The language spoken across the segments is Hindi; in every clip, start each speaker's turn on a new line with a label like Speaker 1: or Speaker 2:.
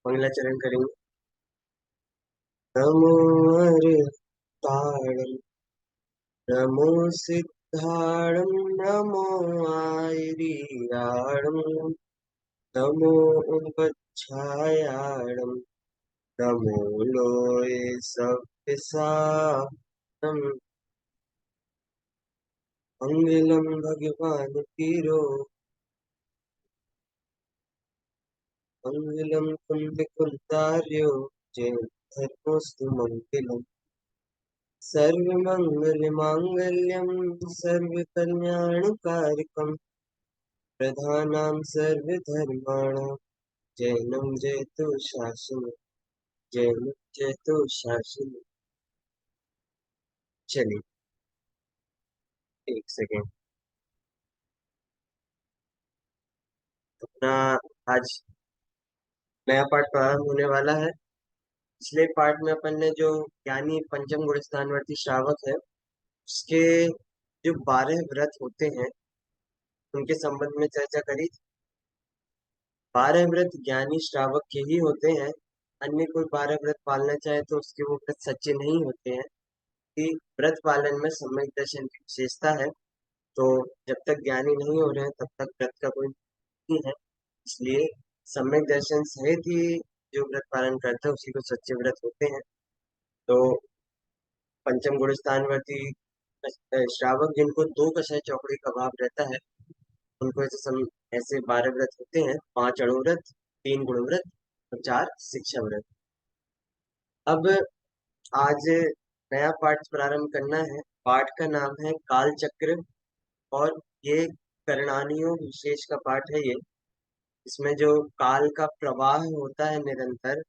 Speaker 1: मंगलाचरण करेंगे। नमो ताड़म, नमो सिद्धाणम, नमो आयरियाणम, नमो उपच्छायाणम, नमो लोये सव्यसानम, मंगलम भगवान पीरो, मंगलम कुंड कुंतार्यो, जय धर्मोस्तु मंगलम। सर्वमंगल मांगल्यम, सर्वकल्याणकारकम, प्रधानां सर्वधर्माणां, जैनं जयतु शासनम्, जैनं जयतु शासनम्। चलिए, एक सेकेंड। अपना आज नया पाठ प्रारंभ होने वाला है। पिछले पाठ में अपन ने जो ज्ञानी पंचम गुण स्थानवर्ती श्रावक है उसके जो 12 व्रत होते हैं उनके संबंध में चर्चा करी थी। 12 व्रत ज्ञानी श्रावक के ही होते हैं। अन्य कोई 12 व्रत पालना चाहे तो उसके वो व्रत सच्चे नहीं होते हैं। कि व्रत पालन में सम्यक दर्शन की विशेषता है। तो जब तक ज्ञानी नहीं हो रहे हैं तब तक व्रत का कोई नहीं है। इसलिए सम्यक दर्शन सहित ही जो व्रत पालन करते हैं उसी को सच्चे व्रत होते हैं। तो पंचम गुण स्थानवर्ती श्रावक जिनको 2 कषाय चौकड़ी का भाव रहता है उनको ऐसे 12 व्रत होते हैं। 5 अणुव्रत, 3 गुण व्रत और 4 शिक्षा व्रत। अब आज नया पाठ प्रारंभ करना है। पाठ का नाम है काल चक्र। और ये करणानियों विशेष का पाठ है ये। इसमें जो काल का प्रवाह होता है निरंतर,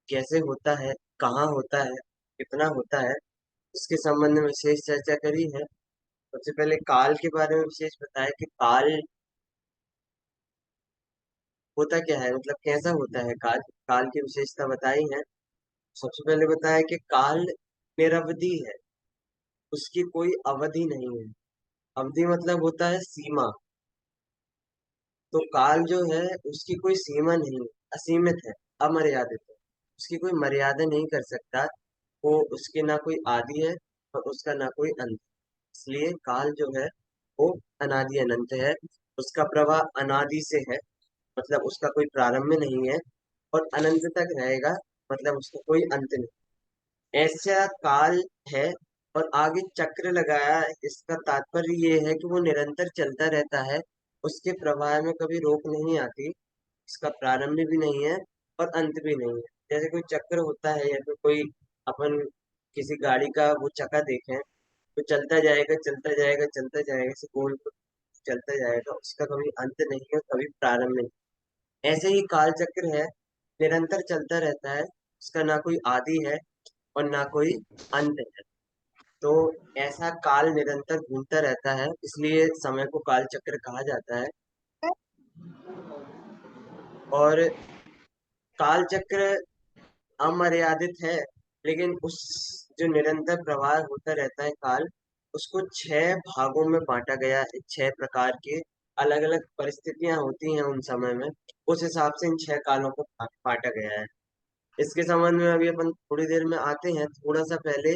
Speaker 1: कैसे होता है, कहाँ होता है, कितना होता है, उसके संबंध में विशेष चर्चा करी है। सबसे पहले काल के बारे में विशेष बताया कि काल होता क्या है, मतलब कैसा होता है काल। काल की विशेषता बताई है। सबसे पहले बताया कि काल निरवधि है, उसकी कोई अवधि नहीं है। अवधि मतलब होता है सीमा। तो काल जो है उसकी कोई सीमा नहीं है, असीमित है, अमर्यादित है। उसकी कोई मर्यादा नहीं कर सकता। वो उसके ना कोई आदि है और उसका ना कोई अंत। इसलिए काल जो है वो अनादि अनंत है। उसका प्रवाह अनादि से है, मतलब उसका कोई प्रारंभ नहीं है। और अनंत तक रहेगा, मतलब उसका कोई अंत नहीं। ऐसा काल है। और आगे चक्र लगाया, इसका तात्पर्य ये है कि वो निरंतर चलता रहता है। उसके प्रवाह में कभी रोक नहीं आती। इसका प्रारंभ भी नहीं है और अंत भी नहीं है। जैसे कोई चक्र होता है या फिर कोई अपन किसी गाड़ी का वो चक्का देखें तो चलता जाएगा चलता जाएगा चलता जाएगा, ऐसे गोल चलता जाएगा। उसका कभी अंत नहीं है, कभी प्रारंभ नहीं। ऐसे ही काल चक्र है, निरंतर चलता रहता है। उसका ना कोई आदि है और ना कोई अंत है। तो ऐसा काल निरंतर घूमता रहता है, इसलिए समय को काल चक्र कहा जाता है। और काल चक्र अमर्यादित है, लेकिन उस जो निरंतर प्रवाह होता रहता है काल, उसको 6 भागों में बांटा गया है। 6 प्रकार के अलग अलग परिस्थितियां होती हैं उन समय में, उस हिसाब से इन 6 कालों को बांटा गया है। इसके संबंध में अभी अपन थोड़ी देर में आते हैं। थोड़ा सा पहले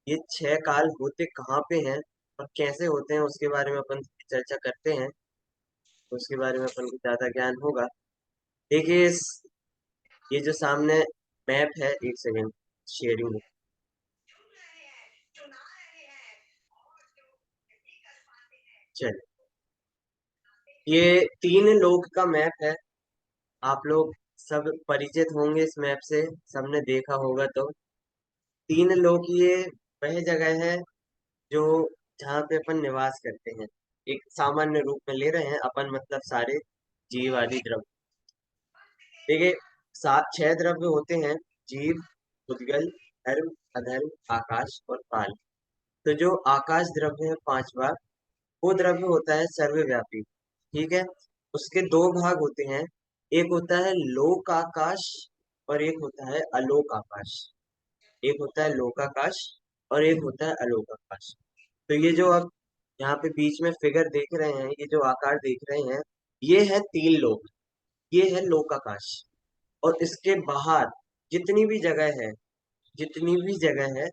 Speaker 1: ये 6 काल होते कहाँ पे हैं और कैसे होते हैं उसके बारे में अपन चर्चा करते हैं। तो उसके बारे में अपन को ज्यादा ज्ञान होगा। देखिए ये जो सामने मैप है, एक सेकेंड शेयरिंग। चलिए, ये 3 लोक का मैप है। आप लोग सब परिचित होंगे इस मैप से, सबने देखा होगा। तो 3 लोक ये वह जगह है जो जहाँ पे अपन निवास करते हैं। एक सामान्य रूप में ले रहे हैं अपन, मतलब सारे जीव आदि द्रव्य। देखिए 6 द्रव्य होते हैं: जीव, उद्गल, धर्म, अधर्म, आकाश और काल। तो जो आकाश द्रव्य है 5वां, वो द्रव्य होता है सर्वव्यापी। ठीक है। उसके 2 भाग होते हैं। एक होता है लोक आकाश और एक होता है अलोक आकाश। एक होता है लोक आकाश और एक होता है अलोक आकाश। तो ये जो आप यहाँ पे बीच में फिगर देख रहे हैं, ये जो आकार देख रहे हैं, ये है 3 लोक। ये है लोक आकाश। और इसके बाहर जितनी भी जगह है, जितनी भी जगह है,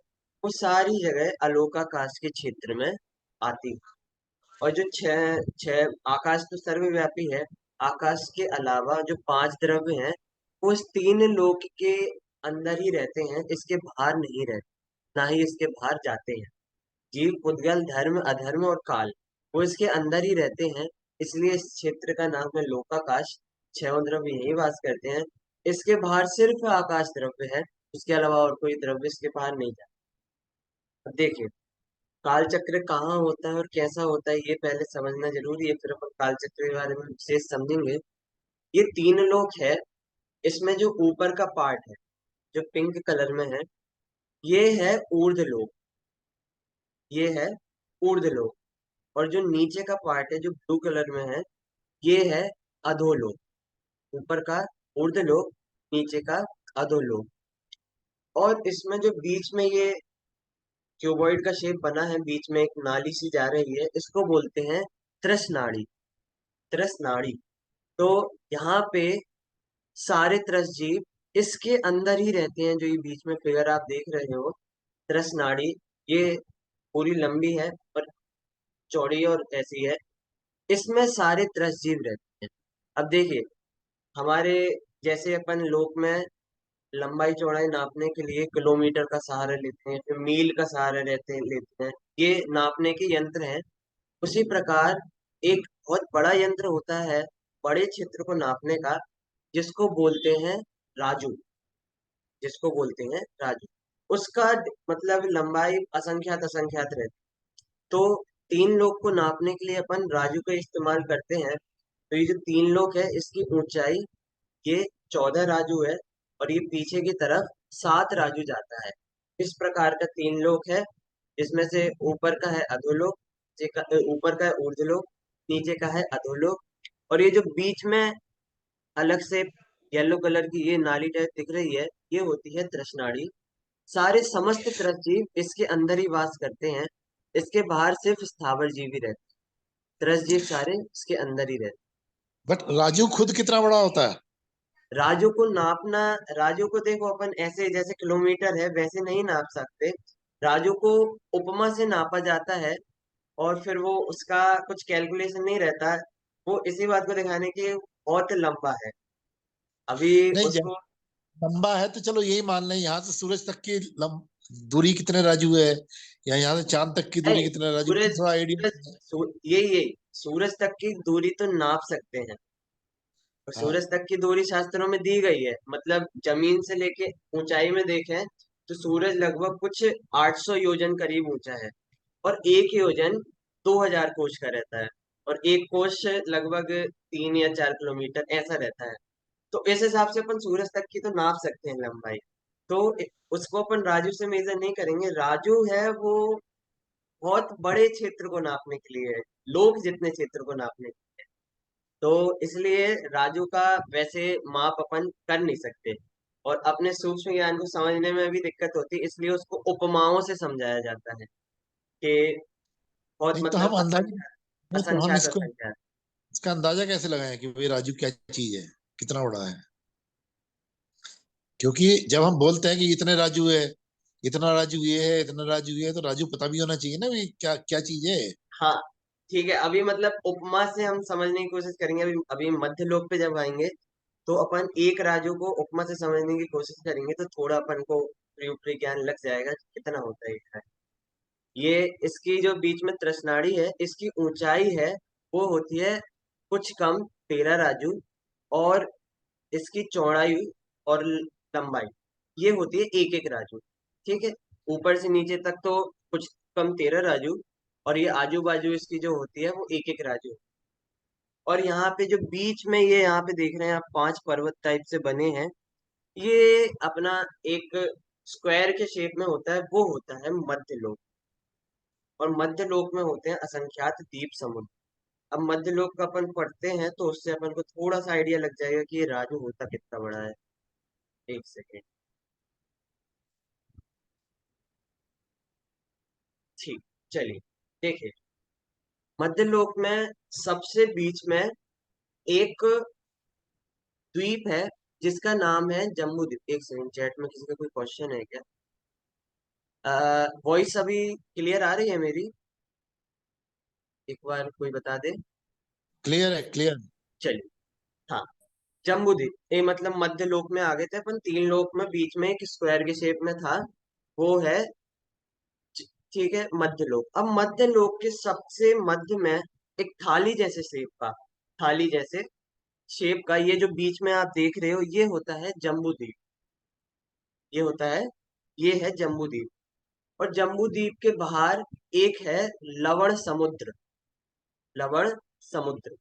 Speaker 1: वो सारी जगह अलोकाकाश के क्षेत्र में आती है। और जो छह छह आकाश तो सर्वव्यापी है। आकाश के अलावा जो पांच द्रव्य हैं, वो इस तीन लोक के अंदर ही रहते हैं, इसके बाहर नहीं रहते, ना ही इसके बाहर जाते हैं। जीव, पुद्गल, धर्म, अधर्म और काल, वो इसके अंदर ही रहते हैं। इसलिए इस क्षेत्र का नाम है लोकाकाश। छह द्रव्य यही वास करते हैं। इसके बाहर सिर्फ आकाश द्रव्य है, उसके अलावा और कोई द्रव्य इसके बाहर नहीं जाता। अब देखिए, काल चक्र कहाँ होता है और कैसा होता है, ये पहले समझना जरूरी है, फिर अपन काल चक्र के बारे में विशेष समझेंगे। ये तीन लोक है। इसमें जो ऊपर का पार्ट है, जो पिंक कलर में है, ये है ऊर्ध्व लोक। ये है ऊर्ध्व लोक। और जो नीचे का पार्ट है, जो ब्लू कलर में है, ये है अधोलोक। ऊपर का ऊर्ध्वलोक, नीचे का अधोलोक। और इसमें जो बीच में ये क्यूबॉइड का शेप बना है, बीच में एक नाली सी जा रही है, इसको बोलते हैं त्रसनाड़ी। त्रसनाड़ी। तो यहाँ पे सारे त्रस जीव इसके अंदर ही रहते हैं। जो ये बीच में फिगर आप देख रहे हो, त्रसनाड़ी, ये पूरी लंबी है और चौड़ी और ऐसी है। इसमें सारे त्रस जीव रहते हैं। अब देखिए, हमारे जैसे अपन लोक में लंबाई चौड़ाई नापने के लिए किलोमीटर का सहारा लेते हैं, फिर मील का सहारा लेते हैं, ये नापने के यंत्र हैं। उसी प्रकार एक बहुत बड़ा यंत्र होता है बड़े क्षेत्र को नापने का, जिसको बोलते हैं राजू। जिसको बोलते हैं राजू। उसका मतलब लंबाई असंख्यात असंख्यात रहती। तो तीन लोग को नापने के लिए अपन राजू का इस्तेमाल करते हैं। तो ये जो तीन लोग है, इसकी ऊंचाई, ये 14 राजू है। और ये पीछे की तरफ 7 राजू जाता है। इस प्रकार का तीन लोक है, जिसमें से ऊपर का है अधोलोक, ऊपर का है ऊर्ध्वलोक, नीचे का है अधोलोक। और ये जो बीच में अलग से येलो कलर की ये नाली टाइप दिख रही है, ये होती है तृष्णाड़ी। सारे समस्त त्रसजीव इसके अंदर ही वास करते हैं। इसके बाहर सिर्फ स्थावर जीव ही रहते हैं। त्रसजीव सारे इसके अंदर ही रहते
Speaker 2: बट राजू खुद कितना बड़ा होता है?
Speaker 1: हैं। राजू को नापना, राजू को देखो अपन ऐसे जैसे किलोमीटर है वैसे नहीं नाप सकते। राजू को उपमा से नापा जाता है, और फिर वो उसका कुछ कैलकुलेशन नहीं रहता है। वो इसी बात को दिखाने की बहुत लंबा है। अभी
Speaker 2: नहीं,
Speaker 1: उसको,
Speaker 2: लंबा है तो चलो यही मान लें, यहाँ से सूरज तक की दूरी कितने राजू है, या यहाँ से चांद तक की दूरी
Speaker 1: नहीं,
Speaker 2: कितने राजू,
Speaker 1: सूरज
Speaker 2: थोड़ा
Speaker 1: सूरज
Speaker 2: आइडिया।
Speaker 1: यही सूरज तक की दूरी तो नाप सकते हैं। और
Speaker 2: हाँ।
Speaker 1: सूरज तक की दूरी शास्त्रों में दी गई है, मतलब जमीन से लेके ऊंचाई में देखें तो सूरज लगभग कुछ 800 योजन करीब ऊंचा है। और एक योजन 2000 कोश का रहता है। और एक कोश लगभग 3 या 4 किलोमीटर ऐसा रहता है। तो इस हिसाब से अपन सूरज तक की तो नाप सकते हैं लंबाई। तो उसको अपन राजू से मेजर नहीं करेंगे। राजू है वो बहुत बड़े क्षेत्र को नापने के लिए है, लोग जितने क्षेत्र को नापने। तो इसलिए राजू का वैसे माप अपन कर नहीं सकते। और अपने सूक्ष्म ज्ञान को समझने में भी दिक्कत होती है, इसलिए उसको उपमाओं से समझाया जाता है कि बहुत
Speaker 2: नहीं तो
Speaker 1: मतलब
Speaker 2: हम अंदाजा,
Speaker 1: असंख्यात
Speaker 2: नहीं तो हम
Speaker 1: असंख्यात
Speaker 2: इसको,
Speaker 1: असंख्यात।
Speaker 2: इसका अंदाजा कैसे लगाएं कि भाई राजू क्या चीज है, कितना बड़ा है? क्योंकि जब हम बोलते हैं कि इतने राजू है, इतना राजू ये है, इतना राजू ये है, तो राजू पता भी होना चाहिए ना भाई क्या क्या चीज है।
Speaker 1: हाँ, ठीक है। अभी मतलब उपमा से हम समझने की कोशिश करेंगे। अभी अभी मध्य लोक पे जब आएंगे, तो अपन एक राजू को उपमा से समझने की कोशिश करेंगे, तो थोड़ा अपन को ऊपरी ज्ञान लग जाएगा कि कितना होता है ये। इसकी जो बीच में तृष्णाड़ी है, इसकी ऊंचाई है, वो होती है कुछ कम 13 राजू। और इसकी चौड़ाई और लंबाई, ये होती है एक एक राजू। ठीक है। ऊपर से नीचे तक तो कुछ कम 13 राजू। और ये आजू बाजू इसकी जो होती है वो एक एक राजू। और यहाँ पे जो बीच में ये यहाँ पे देख रहे हैं आप, 5 पर्वत टाइप से बने हैं। ये अपना एक स्क्वायर के शेप में होता है, वो होता है मध्य लोक। और मध्य लोक में होते हैं असंख्यात द्वीप समूह। अब मध्य लोक का अपन पढ़ते हैं, तो उससे अपन को थोड़ा सा आइडिया लग जाएगा कि ये राजू होता कितना बड़ा है। एक सेकेंड। ठीक, चलिए देखिए। मध्य लोक में सबसे बीच में एक द्वीप है, जिसका नाम है जम्बूद्वीप। एक सेकंड, चैट में किसी का कोई क्वेश्चन है क्या? वॉइस अभी क्लियर आ रही है मेरी? एक बार कोई बता दे।
Speaker 2: क्लियर है, क्लियर।
Speaker 1: चलिए। हाँ, जम्बूद्वीप ये मतलब मध्य लोक में आ गए थे अपन। तीन लोक में बीच में एक स्क्वायर के शेप में था, वो है ठीक है मध्य लोक। अब मध्य लोक के सबसे मध्य में एक थाली जैसे शेप का, थाली जैसे शेप का ये जो बीच में आप देख रहे हो, ये होता है जम्बूद्वीप। ये होता है, ये है जम्बूद्वीप। और जम्बूद्वीप के बाहर एक है लवण समुद्र। लवण समुद्र।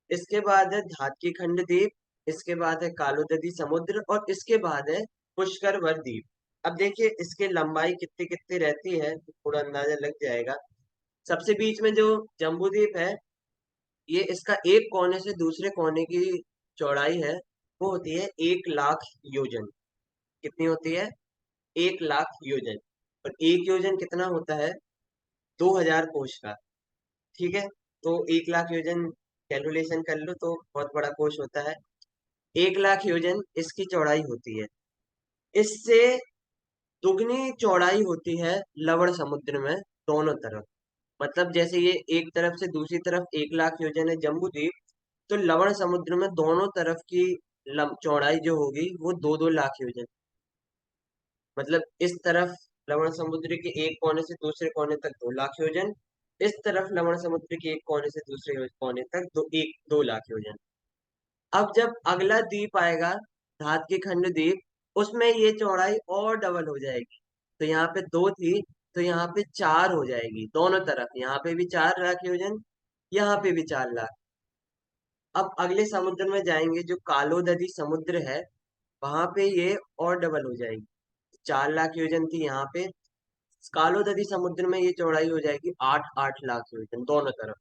Speaker 1: इसके बाद है धातकी खंड द्वीप। इसके बाद है कालोदधी समुद्र, और इसके बाद है पुष्करवर द्वीप। अब देखिए इसकी लंबाई कितनी कितनी रहती है तो थोड़ा अंदाजा लग जाएगा। सबसे बीच में जो जम्बू द्वीप है, ये इसका एक कोने से दूसरे कोने की चौड़ाई है, वो होती है 1 लाख योजन। कितनी होती है? 1 लाख योजन। और एक योजन कितना होता है? 2000 कोश का। ठीक है, तो 1 लाख योजन कैलकुलेशन कर लो तो बहुत बड़ा कोश होता है। 1 लाख योजन इसकी चौड़ाई होती है। इससे दुगनी चौड़ाई होती है लवण समुद्र में, दोनों तरफ। मतलब जैसे ये एक तरफ से दूसरी तरफ 1 लाख योजन है जम्बू द्वीप, तो लवण समुद्र में दोनों तरफ की चौड़ाई जो होगी वो 2-2 लाख योजन। मतलब इस तरफ लवण समुद्र के एक कोने से दूसरे कोने तक 2 लाख योजन, इस तरफ लवण समुद्र के एक कोने से दूसरे कोने तक 2 लाख योजन। अब जब अगला द्वीप आएगा, धात के खंड द्वीप, उसमें ये चौड़ाई और डबल हो जाएगी। तो यहाँ पे 2 थी, तो यहाँ पे 4 हो जाएगी दोनों तरफ। यहाँ पे भी 4 लाख योजन, यहाँ पे भी 4 लाख। अब अगले समुद्र में जाएंगे जो कालोदधी समुद्र है, वहां पे ये और डबल हो जाएगी। 4 लाख योजन थी यहाँ पे, कालोदधी समुद्र में ये चौड़ाई हो जाएगी 8-8 लाख योजन दोनों तरफ।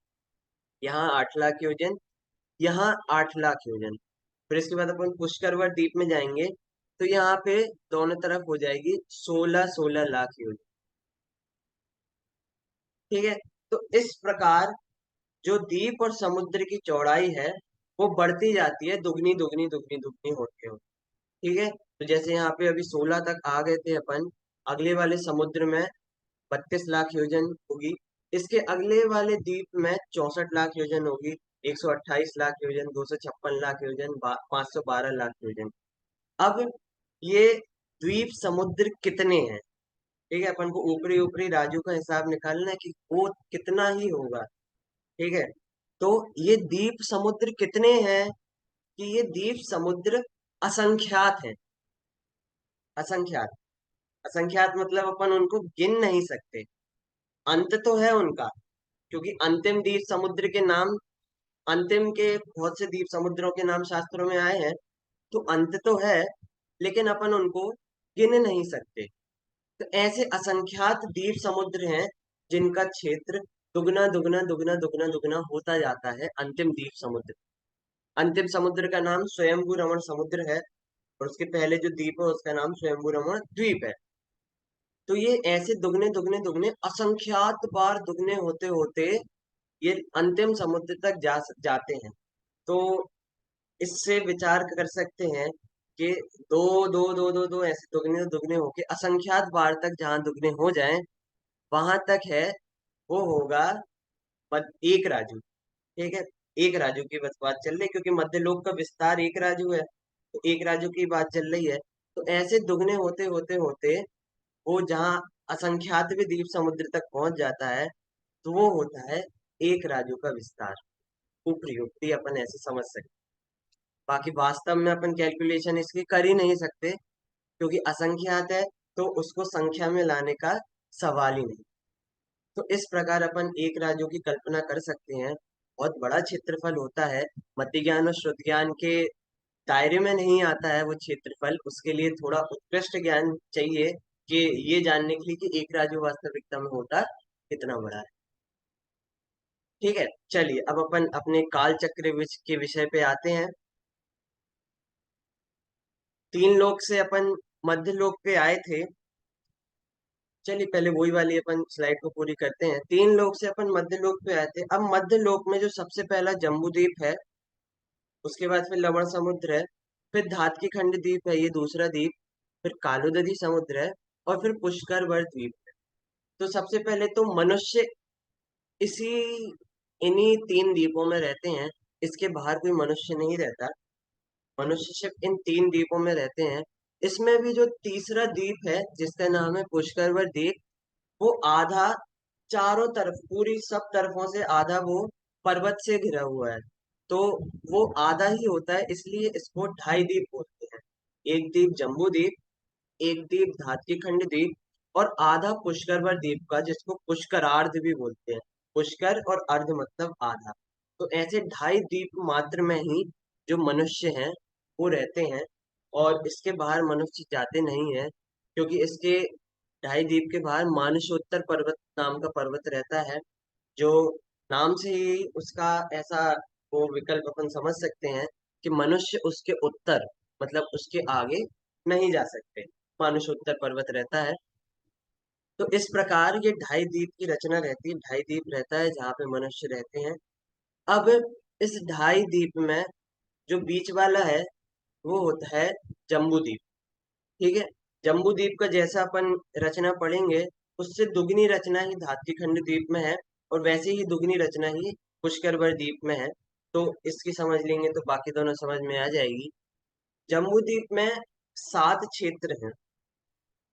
Speaker 1: यहाँ 8 लाख योजन, यहाँ 8 लाख योजन। फिर इसके बाद अपन पुष्करवर द्वीप में जाएंगे, तो यहाँ पे दोनों तरफ हो जाएगी 16-16 लाख योजन। ठीक है, तो इस प्रकार जो द्वीप और समुद्र की चौड़ाई है, वो बढ़ती जाती है, दुगनी दुगनी दुगनी दुगनी होते हो। ठीक है, तो जैसे यहाँ पे अभी 16 तक आ गए थे अपन, अगले वाले समुद्र में 32 लाख योजन होगी। इसके अगले वाले द्वीप में 64 लाख योजन होगी। 128 लाख योजन, 256 लाख योजन, 512 लाख योजन। अब ये द्वीप समुद्र कितने हैं? ठीक है, अपन को ऊपरी ऊपरी राज्यों का हिसाब निकालना है कि वो कितना ही होगा। ठीक है, तो ये द्वीप समुद्र कितने हैं? कि ये द्वीप समुद्र असंख्यात है। असंख्यात। असंख्यात मतलब अपन उनको गिन नहीं सकते। अंत तो है उनका, क्योंकि अंतिम द्वीप समुद्र के नाम, अंतिम के बहुत से द्वीप समुद्रों के नाम शास्त्रों में आए हैं, तो अंत तो है, लेकिन अपन उनको गिन नहीं सकते। तो ऐसे असंख्यात द्वीप समुद्र हैं जिनका क्षेत्र दुगना दुगना दुगना दुगना दुगना होता जाता है अंतिम द्वीप समुद्र। अंतिम समुद्र का नाम स्वयंभू रमण समुद्र है, और उसके पहले जो द्वीप है उसका नाम स्वयंभू रमण द्वीप है। तो ये ऐसे दुगने दुगने दुगने असंख्यात बार दुगने होते होते ये अंतिम समुद्र तक जाते हैं। तो इससे विचार कर सकते हैं कि दो दो दो दो दो ऐसे दुगने दुगने होके असंख्यात बार तक जहां दुगने हो जाएं, वहां तक है, वो होगा एक राजू। ठीक है, एक राजू की बस बात चल रही है, क्योंकि मध्य लोक का विस्तार एक राजू है, तो एक राजू की बात चल रही है। तो ऐसे दुगने होते होते होते वो जहाँ असंख्यात भी द्वीप समुद्र तक पहुंच जाता है, तो वो होता है एक राजू का विस्तार। ऊपरी ऊपरी अपन ऐसे समझ सकते। बाकी वास्तव में अपन कैलकुलेशन इसकी कर ही नहीं सकते, क्योंकि असंख्यात है, तो उसको संख्या में लाने का सवाल ही नहीं। तो इस प्रकार अपन एक राज्यों की कल्पना कर सकते हैं। बहुत बड़ा क्षेत्रफल होता है, मध्य ज्ञान और श्रुत ज्ञान के दायरे में नहीं आता है वो क्षेत्रफल। उसके लिए थोड़ा उत्कृष्ट ज्ञान चाहिए कि ये जानने के लिए कि एक राज्य वास्तविकता में होता कितना बड़ा है। ठीक है, चलिए अब अपन अपने काल चक्र के विषय पे आते हैं। तीन लोक से अपन मध्य लोक पे आए थे। चलिए पहले वही वाली अपन स्लाइड को पूरी करते हैं। तीन लोक से अपन मध्य लोक पे आए थे। अब मध्य लोक में जो सबसे पहला जम्बू द्वीप है, उसके बाद फिर लवण समुद्र है, फिर धातकीखंड द्वीप है, ये दूसरा द्वीप। फिर कालोदधी समुद्र है। और फिर पुष्करवर द्वीप है। तो सबसे पहले तो मनुष्य इसी इन्हीं तीन द्वीपों में रहते हैं। इसके बाहर कोई मनुष्य नहीं रहता। मनुष्य सिर्फ इन तीन द्वीपों में रहते हैं। इसमें भी जो तीसरा द्वीप है जिसका नाम है पुष्करवर द्वीप, वो आधा चारों तरफ, पूरी सब तरफों से आधा वो पर्वत से घिरा हुआ है। तो वो आधा ही होता है, इसलिए इसको ढाई द्वीप बोलते हैं। एक द्वीप जम्बू द्वीप, एक द्वीप धात्रीखंड द्वीप, और आधा पुष्करवर द्वीप का, जिसको पुष्करार्ध भी बोलते हैं। पुष्कर और अर्ध मतलब आधा। तो ऐसे ढाई द्वीप मात्र में ही जो मनुष्य हैं वो रहते हैं। और इसके बाहर मनुष्य जाते नहीं है, क्योंकि इसके ढाई द्वीप के बाहर मानसोत्तर पर्वत नाम का पर्वत रहता है, जो नाम से ही उसका ऐसा वो विकल्प अपन समझ सकते हैं कि मनुष्य उसके उत्तर मतलब उसके आगे नहीं जा सकते। मानुषोत्तर पर्वत रहता है। तो इस प्रकार ये ढाई द्वीप की रचना रहती है, ढाई द्वीप रहता है जहाँ पे मनुष्य रहते हैं। अब इस ढाई द्वीप में जो बीच वाला है वो होता है जम्बू द्वीप। ठीक है। जम्बू द्वीप का जैसा अपन रचना पढ़ेंगे, उससे दुगनी रचना ही धात्रीखंड द्वीप में है, और वैसे ही दुगनी रचना ही पुष्करवर द्वीप में है। तो इसकी समझ लेंगे तो बाकी दोनों समझ में आ जाएगी। जम्बू द्वीप में 7 क्षेत्र हैं।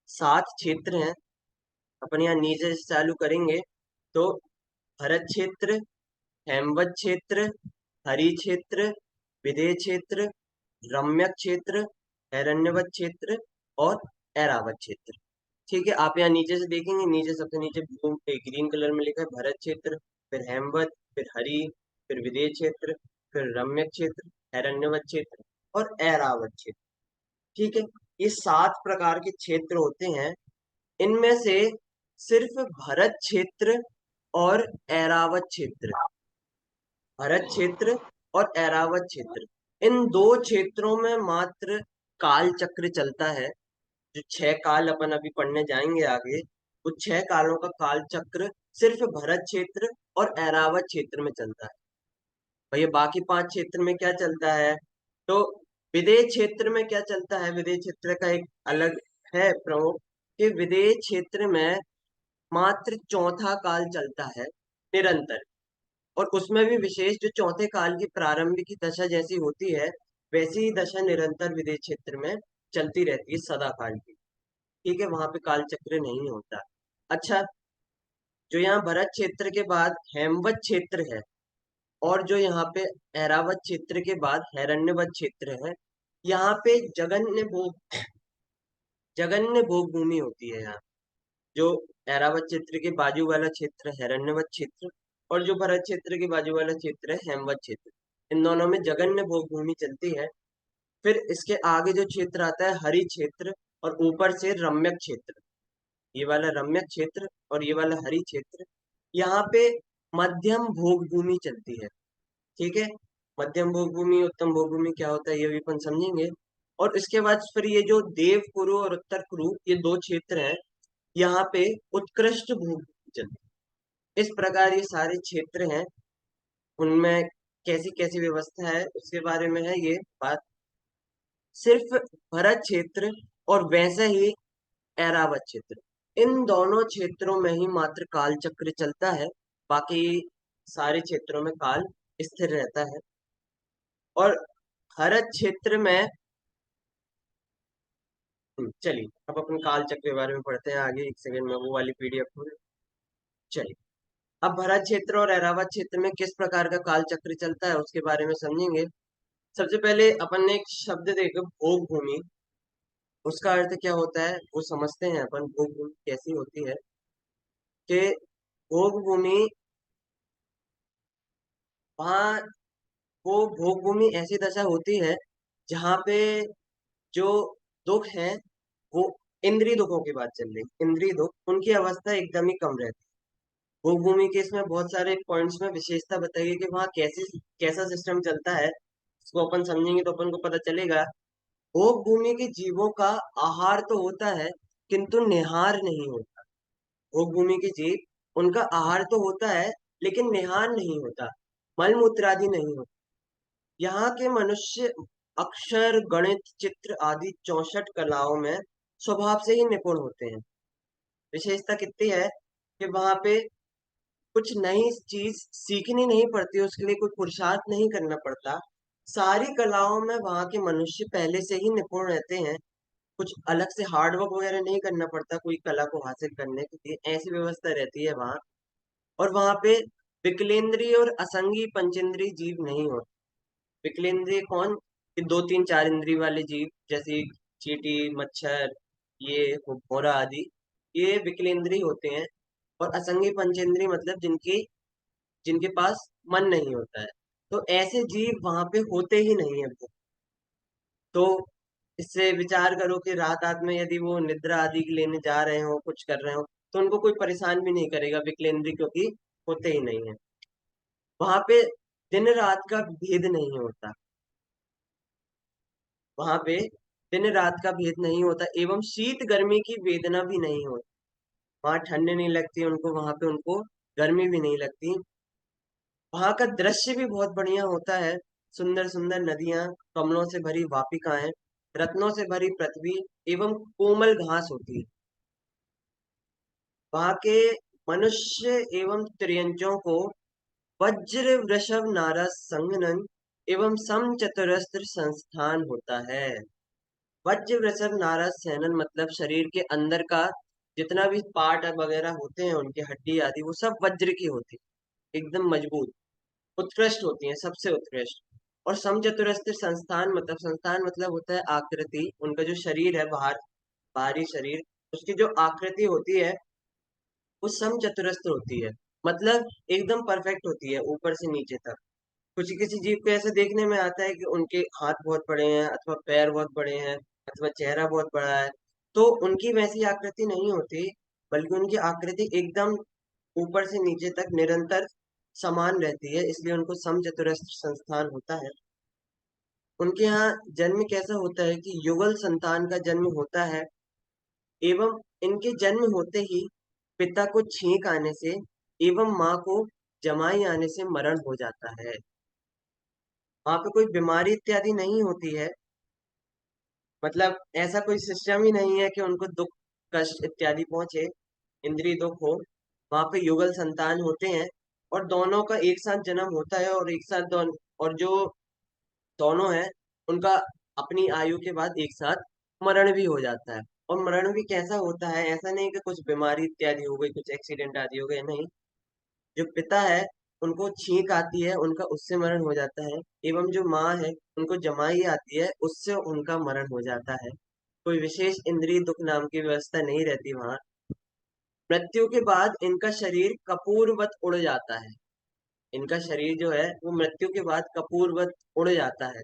Speaker 1: 7 क्षेत्र हैं। अपन यहाँ नीचे से चालू करेंगे तो भरत क्षेत्र, हेमवत क्षेत्र, हरि क्षेत्र, विदेह क्षेत्र, रम्यक क्षेत्र, हिरण्यवत क्षेत्र और ऐरावत क्षेत्र। ठीक है। आप यहाँ नीचे से देखेंगे, नीचे सबसे नीचे ब्लू ग्रीन कलर में लिखा है भरत क्षेत्र, फिर हेमवत, फिर हरि, फिर विदेह क्षेत्र, फिर रम्यक क्षेत्र, हिरण्यवत क्षेत्र और ऐरावत क्षेत्र। ठीक है। ये 7 प्रकार के क्षेत्र होते हैं। इनमें से सिर्फ भरत क्षेत्र और ऐरावत क्षेत्र, भरत क्षेत्र और ऐरावत क्षेत्र, इन दो क्षेत्रों में मात्र काल चक्र चलता है। जो 6 काल अपन अभी पढ़ने जाएंगे आगे, वो 6 कालों का काल चक्र सिर्फ भरत क्षेत्र और ऐरावत क्षेत्र में चलता है। भैया बाकी 5 क्षेत्र में क्या चलता है? तो विदेह क्षेत्र में क्या चलता है? विदेह क्षेत्र का एक अलग है प्रमुख, कि विदेह क्षेत्र में मात्र चौथा काल चलता है निरंतर। और उसमें भी विशेष, जो चौथे काल की प्रारंभिक की दशा जैसी होती है, वैसी ही दशा निरंतर विदेह क्षेत्र में चलती रहती है, सदा काल की। ठीक है। वहां पे काल चक्र नहीं होता। अच्छा, जो यहाँ भरत क्षेत्र के बाद हेमवत क्षेत्र है, और जो यहाँ पे ऐरावत क्षेत्र के बाद हिरण्यवत क्षेत्र है, यहाँ पे जगन्य भोग भूमि होती है। यहाँ जो ऐरावत क्षेत्र के बाजू वाला क्षेत्र है हिरण्यवत क्षेत्र, और जो भरत क्षेत्र के बाजू वाला क्षेत्र है हेमवत क्षेत्र, इन दोनों में जगन्य भोग भूमि चलती है। फिर इसके आगे जो क्षेत्र आता है हरि क्षेत्र, और ऊपर से रम्यक क्षेत्र। ये वाला रम्यक क्षेत्र और ये वाला हरि क्षेत्र, यहाँ पे मध्यम भोग भूमि चलती है। ठीक है। मध्यम भोग भूमि उत्तम भोग भूमि क्या होता है ये भी अपन समझेंगे। और इसके बाद फिर ये जो देव कुरु और उत्तर कुरु, ये दो क्षेत्र हैं, यहाँ पे उत्कृष्ट भोग भूमि चलती है। इस प्रकार ये सारे क्षेत्र हैं, उनमें कैसी कैसी व्यवस्था है उसके बारे में है ये बात। सिर्फ भरत क्षेत्र और वैसे ही ऐरावत क्षेत्र, इन दोनों क्षेत्रों में ही मात्र काल चक्र चलता है। बाकी सारे क्षेत्रों में काल स्थिर रहता है। और भरत क्षेत्र में चलिए अब अपन काल चक्र के बारे में पढ़ते हैं आगे। एक सेकंड में वो वाली पीडीएफ खोल। चलिए, अब भरत क्षेत्र और ऐरावत क्षेत्र में किस प्रकार का काल चक्र चलता है उसके बारे में समझेंगे। सबसे पहले अपन ने एक शब्द देखा, भोग भूमि। उसका अर्थ क्या होता है वो समझते हैं अपन। भोग भूमि कैसी होती है कि भोग भूमि, वहाँ वो भोग भूमि ऐसी दशा होती है जहाँ पे जो दुख है वो इंद्रिय दुखों की बात चल रही, इंद्रिय दुख उनकी अवस्था एकदम ही कम रहती है। भोग भूमि के इसमें बहुत सारे पॉइंट्स में विशेषता बताइए कि वहाँ कैसा सिस्टम चलता है। इसको अपन समझेंगे तो अपन को पता चलेगा। भोग भूमि के जीवों का आहार तो होता है, किंतु निहार नहीं होता। भोग भूमि के जीव, उनका आहार तो होता है लेकिन निहार नहीं होता, मल मूत्रादि नहीं होता। यहाँ के मनुष्य अक्षर, गणित, चित्र आदि 64 कलाओं में स्वभाव से ही निपुण होते हैं। विशेषता कितनी है कि वहां पे कुछ नई चीज सीखनी नहीं पड़ती, उसके लिए कोई पुरुषार्थ नहीं करना पड़ता। सारी कलाओं में वहां के मनुष्य पहले से ही निपुण रहते हैं। कुछ अलग से हार्ड वर्क वगैरह नहीं करना पड़ता कोई कला को हासिल करने के लिए, ऐसी व्यवस्था रहती है वहां। और वहां पे विकलेंद्रीय और असंगी पंचेंद्रीय जीव नहीं होते। विकलेंद्रीय कौन? कि दो तीन चार इंद्रिय वाले जीव, जैसे चींटी, मच्छर, ये भौरा आदि, ये विकलेंद्रीय होते हैं। और असंगी पंचेंद्रिय मतलब जिनकी जिनके पास मन नहीं होता है। तो ऐसे जीव वहां पे होते ही नहीं है वो। तो इससे विचार करो कि रात रात में यदि वो निद्रा आदि के लेने जा रहे हो, कुछ कर रहे हो, तो उनको कोई परेशान भी नहीं करेगा, विकलेंद्रीय, क्योंकि होते ही नहीं है वहां पे। दिन रात का भेद नहीं होता वहां पे। दिन रात का भेद नहीं होता एवं शीत गर्मी की वेदना भी नहीं होती। वहां ठंड नहीं लगती उनको, वहां पे उनको गर्मी भी नहीं लगती। वहां का दृश्य भी बहुत बढ़िया होता है। सुंदर सुंदर नदियां, कमलों से भरी वापिकाएं, रत्नों से भरी पृथ्वी एवं कोमल घास होती है। वहां के मनुष्य एवं त्रियंचों को वज्र वृषभ नारद संघनन एवं सम चतुरस्त्र संस्थान होता है। वज्र वृषभ नारद सेनन मतलब शरीर के अंदर का जितना भी पार्ट वगैरह होते हैं, उनके हड्डी आदि, वो सब वज्र की होती है, एकदम मजबूत, उत्कृष्ट होती हैं, सबसे उत्कृष्ट। और समचतुरस्त्र संस्थान मतलब, संस्थान मतलब होता है आकृति, उनका जो शरीर है बाहर, बाहरी शरीर, उसकी जो आकृति होती है वो समचतुरस्त्र होती है। मतलब एकदम परफेक्ट होती है ऊपर से नीचे तक। कुछ किसी जीव को ऐसे देखने में आता है कि उनके हाथ बहुत बड़े हैं, अथवा पैर बहुत बड़े हैं, अथवा चेहरा बहुत बड़ा है, तो उनकी वैसी आकृति नहीं होती, बल्कि उनकी आकृति एकदम ऊपर से नीचे तक निरंतर समान रहती है, इसलिए उनको समचतुरस्र संस्थान होता है। उनके यहाँ जन्म कैसा होता है कि युगल संतान का जन्म होता है, एवं इनके जन्म होते ही पिता को छींक आने से एवं माँ को जमाई आने से मरण हो जाता है। वहां पे कोई बीमारी इत्यादि नहीं होती है। मतलब ऐसा कोई सिस्टम ही नहीं है कि उनको दुख, कष्ट इत्यादि पहुंचे, इंद्रिय दुख हो। वहां पे युगल संतान होते हैं और दोनों का एक साथ जन्म होता है, और एक साथ दोनों, और जो दोनों हैं उनका अपनी आयु के बाद एक साथ मरण भी हो जाता है। और मरण भी कैसा होता है, ऐसा नहीं कि कुछ बीमारी इत्यादि हो गई, कुछ एक्सीडेंट आदि हो गए, नहीं। जो पिता है उनको छींक आती है, उनका उससे मरण हो जाता है। एवं जो माँ है उनको जमाई आती है, उससे उनका मरण हो जाता है। कोई विशेष इंद्रिय दुख नाम की व्यवस्था नहीं रहती वहां। मृत्यु के बाद इनका शरीर कपूरवत उड़ जाता है। इनका शरीर जो है वो मृत्यु के बाद कपूरवत उड़ जाता है।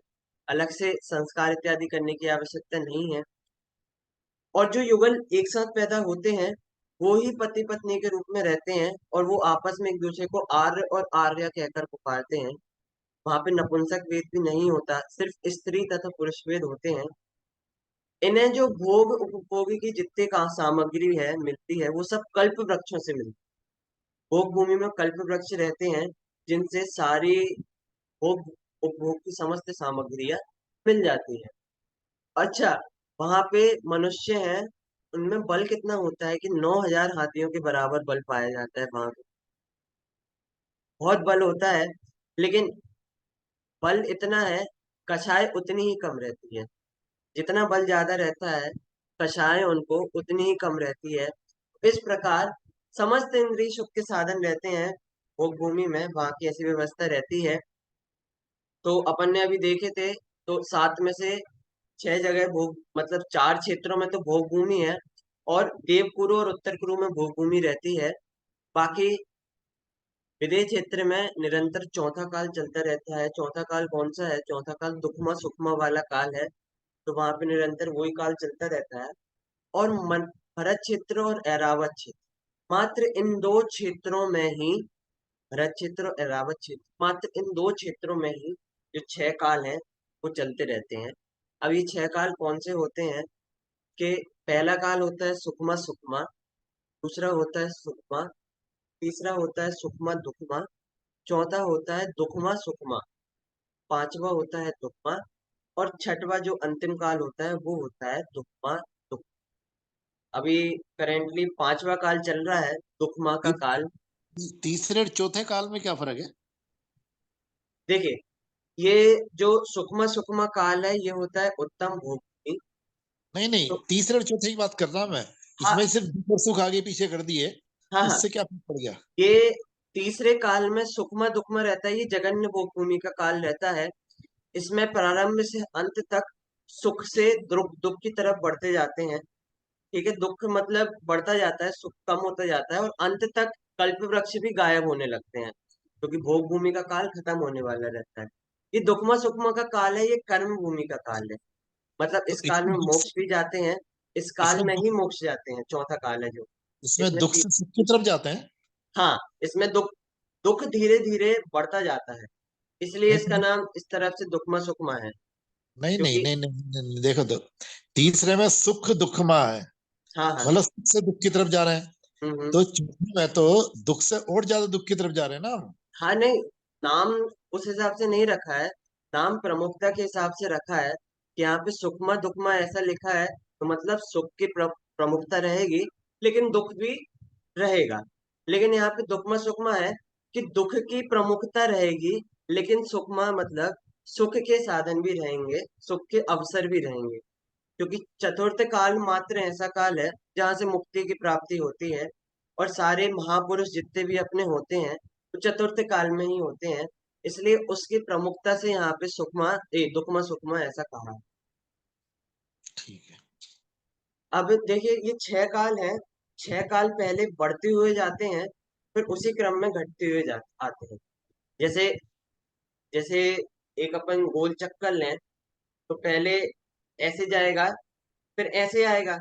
Speaker 1: अलग से संस्कार इत्यादि करने की आवश्यकता नहीं है। और जो युगल एक साथ पैदा होते हैं वो ही पति पत्नी के रूप में रहते हैं, और वो आपस में एक दूसरे को आर्य और आर्या कहकर पुकारते हैं। वहां पे नपुंसक वेद भी नहीं होता, सिर्फ स्त्री तथा पुरुष वेद होते हैं। इन्हें जो भोग उपभोग की जितने का सामग्री है मिलती है, वो सब कल्प वृक्षों से मिलती है। भोग भूमि में कल्प वृक्ष रहते हैं, जिनसे सारी भोग उपभोग की समस्त सामग्रियां मिल जाती है। अच्छा, वहां पे मनुष्य हैं, उनमें बल कितना होता है कि 9,000 हाथियों के बराबर बल पाया जाता है वहां पे। बहुत बल होता है, लेकिन बल इतना है, कछाए उतनी ही कम रहती है। जितना बल ज्यादा रहता है, कषाय उनको उतनी ही कम रहती है। इस प्रकार समस्त इंद्रिय सुख के साधन रहते हैं भोग भूमि में, वहां की ऐसी व्यवस्था रहती है। तो अपन ने अभी देखे थे, तो 7 में से 6 जगह भोग, मतलब 4 क्षेत्रों में तो भोग भूमि है, और देवकुरु और उत्तर कुरु में भोग भूमि रहती है। बाकी विदेह क्षेत्र में निरंतर चौथा काल चलता रहता है। चौथा काल कौन सा है? चौथा काल दुखमा सुखमा वाला काल है। तो वहां पे निरंतर वही काल चलता रहता है। और भरत क्षेत्र और ऐरावत क्षेत्र, मात्र इन दो क्षेत्रों में ही, भरत क्षेत्र और ऐरावत क्षेत्र, मात्र इन दो क्षेत्रों में ही जो 6 काल हैं वो चलते रहते हैं। अब ये 6 काल कौन से होते हैं? कि पहला काल होता है सुखमा सुखमा, दूसरा होता है सुखमा, तीसरा होता है सुखमा दुखमा, चौथा होता है दुखमा सुखमा, पांचवा होता है दुखमा, और छठवां जो अंतिम काल होता है वो होता है दुक्मा दुख। अभी करेंटली पांचवा काल चल रहा है, दुक्मा का
Speaker 2: ये
Speaker 1: काल।
Speaker 2: तीसरे और चौथे काल में क्या फर्क है?
Speaker 1: देखिए, ये जो सुकमा सुकमा काल है ये होता है उत्तम भोग की।
Speaker 2: नहीं नहीं,
Speaker 1: तो
Speaker 2: तीसरे और चौथे की बात कर रहा मैं।
Speaker 1: हाँ
Speaker 2: इसमें सिर्फ दुख और सुख आगे पीछे कर दिए,
Speaker 1: हाँ हाँ,
Speaker 2: उससे क्या फर्क पड़ गया?
Speaker 1: ये तीसरे काल में सुकमा दुकमा रहता है, ये जगन्य भोग भूमि का काल रहता है। इसमें प्रारंभ से अंत तक सुख से दुख दुख की तरफ बढ़ते जाते हैं। ठीक है, दुख मतलब बढ़ता जाता है, सुख कम होता जाता है, और अंत तक कल्प वृक्ष भी गायब होने लगते हैं, क्योंकि भोग भूमि का काल खत्म होने वाला रहता है। ये दुखमा सुखमा का काल है, ये कर्म भूमि का काल है। मतलब
Speaker 2: तो
Speaker 1: इस काल में मोक्ष भी जाते हैं, इस काल
Speaker 2: इसमें
Speaker 1: में
Speaker 2: दुख
Speaker 1: ही मोक्ष जाते हैं, चौथा काल है जो।
Speaker 2: इसमें
Speaker 1: इसमें
Speaker 2: दुख से सुख की तरफ जाते हैं।
Speaker 1: हाँ, इसमें दुख दुख धीरे धीरे बढ़ता जाता है, इसलिए
Speaker 2: नहीं
Speaker 1: इसका
Speaker 2: नहीं
Speaker 1: नाम इस तरफ से दुखमा सुखमा है।
Speaker 2: नहीं नहीं
Speaker 1: क्योंकि
Speaker 2: नहीं नहीं, नहीं, नहीं, देखो तो तीसरे में सुख दुख में है,
Speaker 1: हाँ हाँ,
Speaker 2: मतलब सुख से दुख की तरफ जा रहे हैं।
Speaker 1: हम्म।
Speaker 2: तो चौथे में तो दुख से और ज्यादा दुख की तरफ जा रहे हैं ना हम।
Speaker 1: हाँ नहीं, नाम उस हिसाब से नहीं रखा है, नाम प्रमुखता के हिसाब से रखा है कि यहाँ पे सुकमा दुखमा ऐसा लिखा है, तो मतलब सुख की प्रमुखता रहेगी, लेकिन दुख भी रहेगा। लेकिन यहाँ पे दुखमा सुखमा है कि दुख की प्रमुखता रहेगी, लेकिन सुखमा मतलब सुख के साधन भी रहेंगे, सुख के अवसर भी रहेंगे। क्योंकि चतुर्थ काल मात्र ऐसा काल है जहाँ से मुक्ति की प्राप्ति होती है, और सारे महापुरुष जितने भी अपने होते हैं वो चतुर्थ काल में ही होते हैं, इसलिए उसकी प्रमुखता से यहाँ पे दुखमा सुखमा ऐसा कहा है।
Speaker 2: ठीक है।
Speaker 1: अब देखिए, ये छह काल हैं, छह काल पहले बढ़ते हुए जाते हैं, फिर उसी क्रम में घटते हुए आते हैं। जैसे जैसे एक अपन गोल चक्कर लें, तो पहले ऐसे जाएगा, फिर ऐसे आएगा।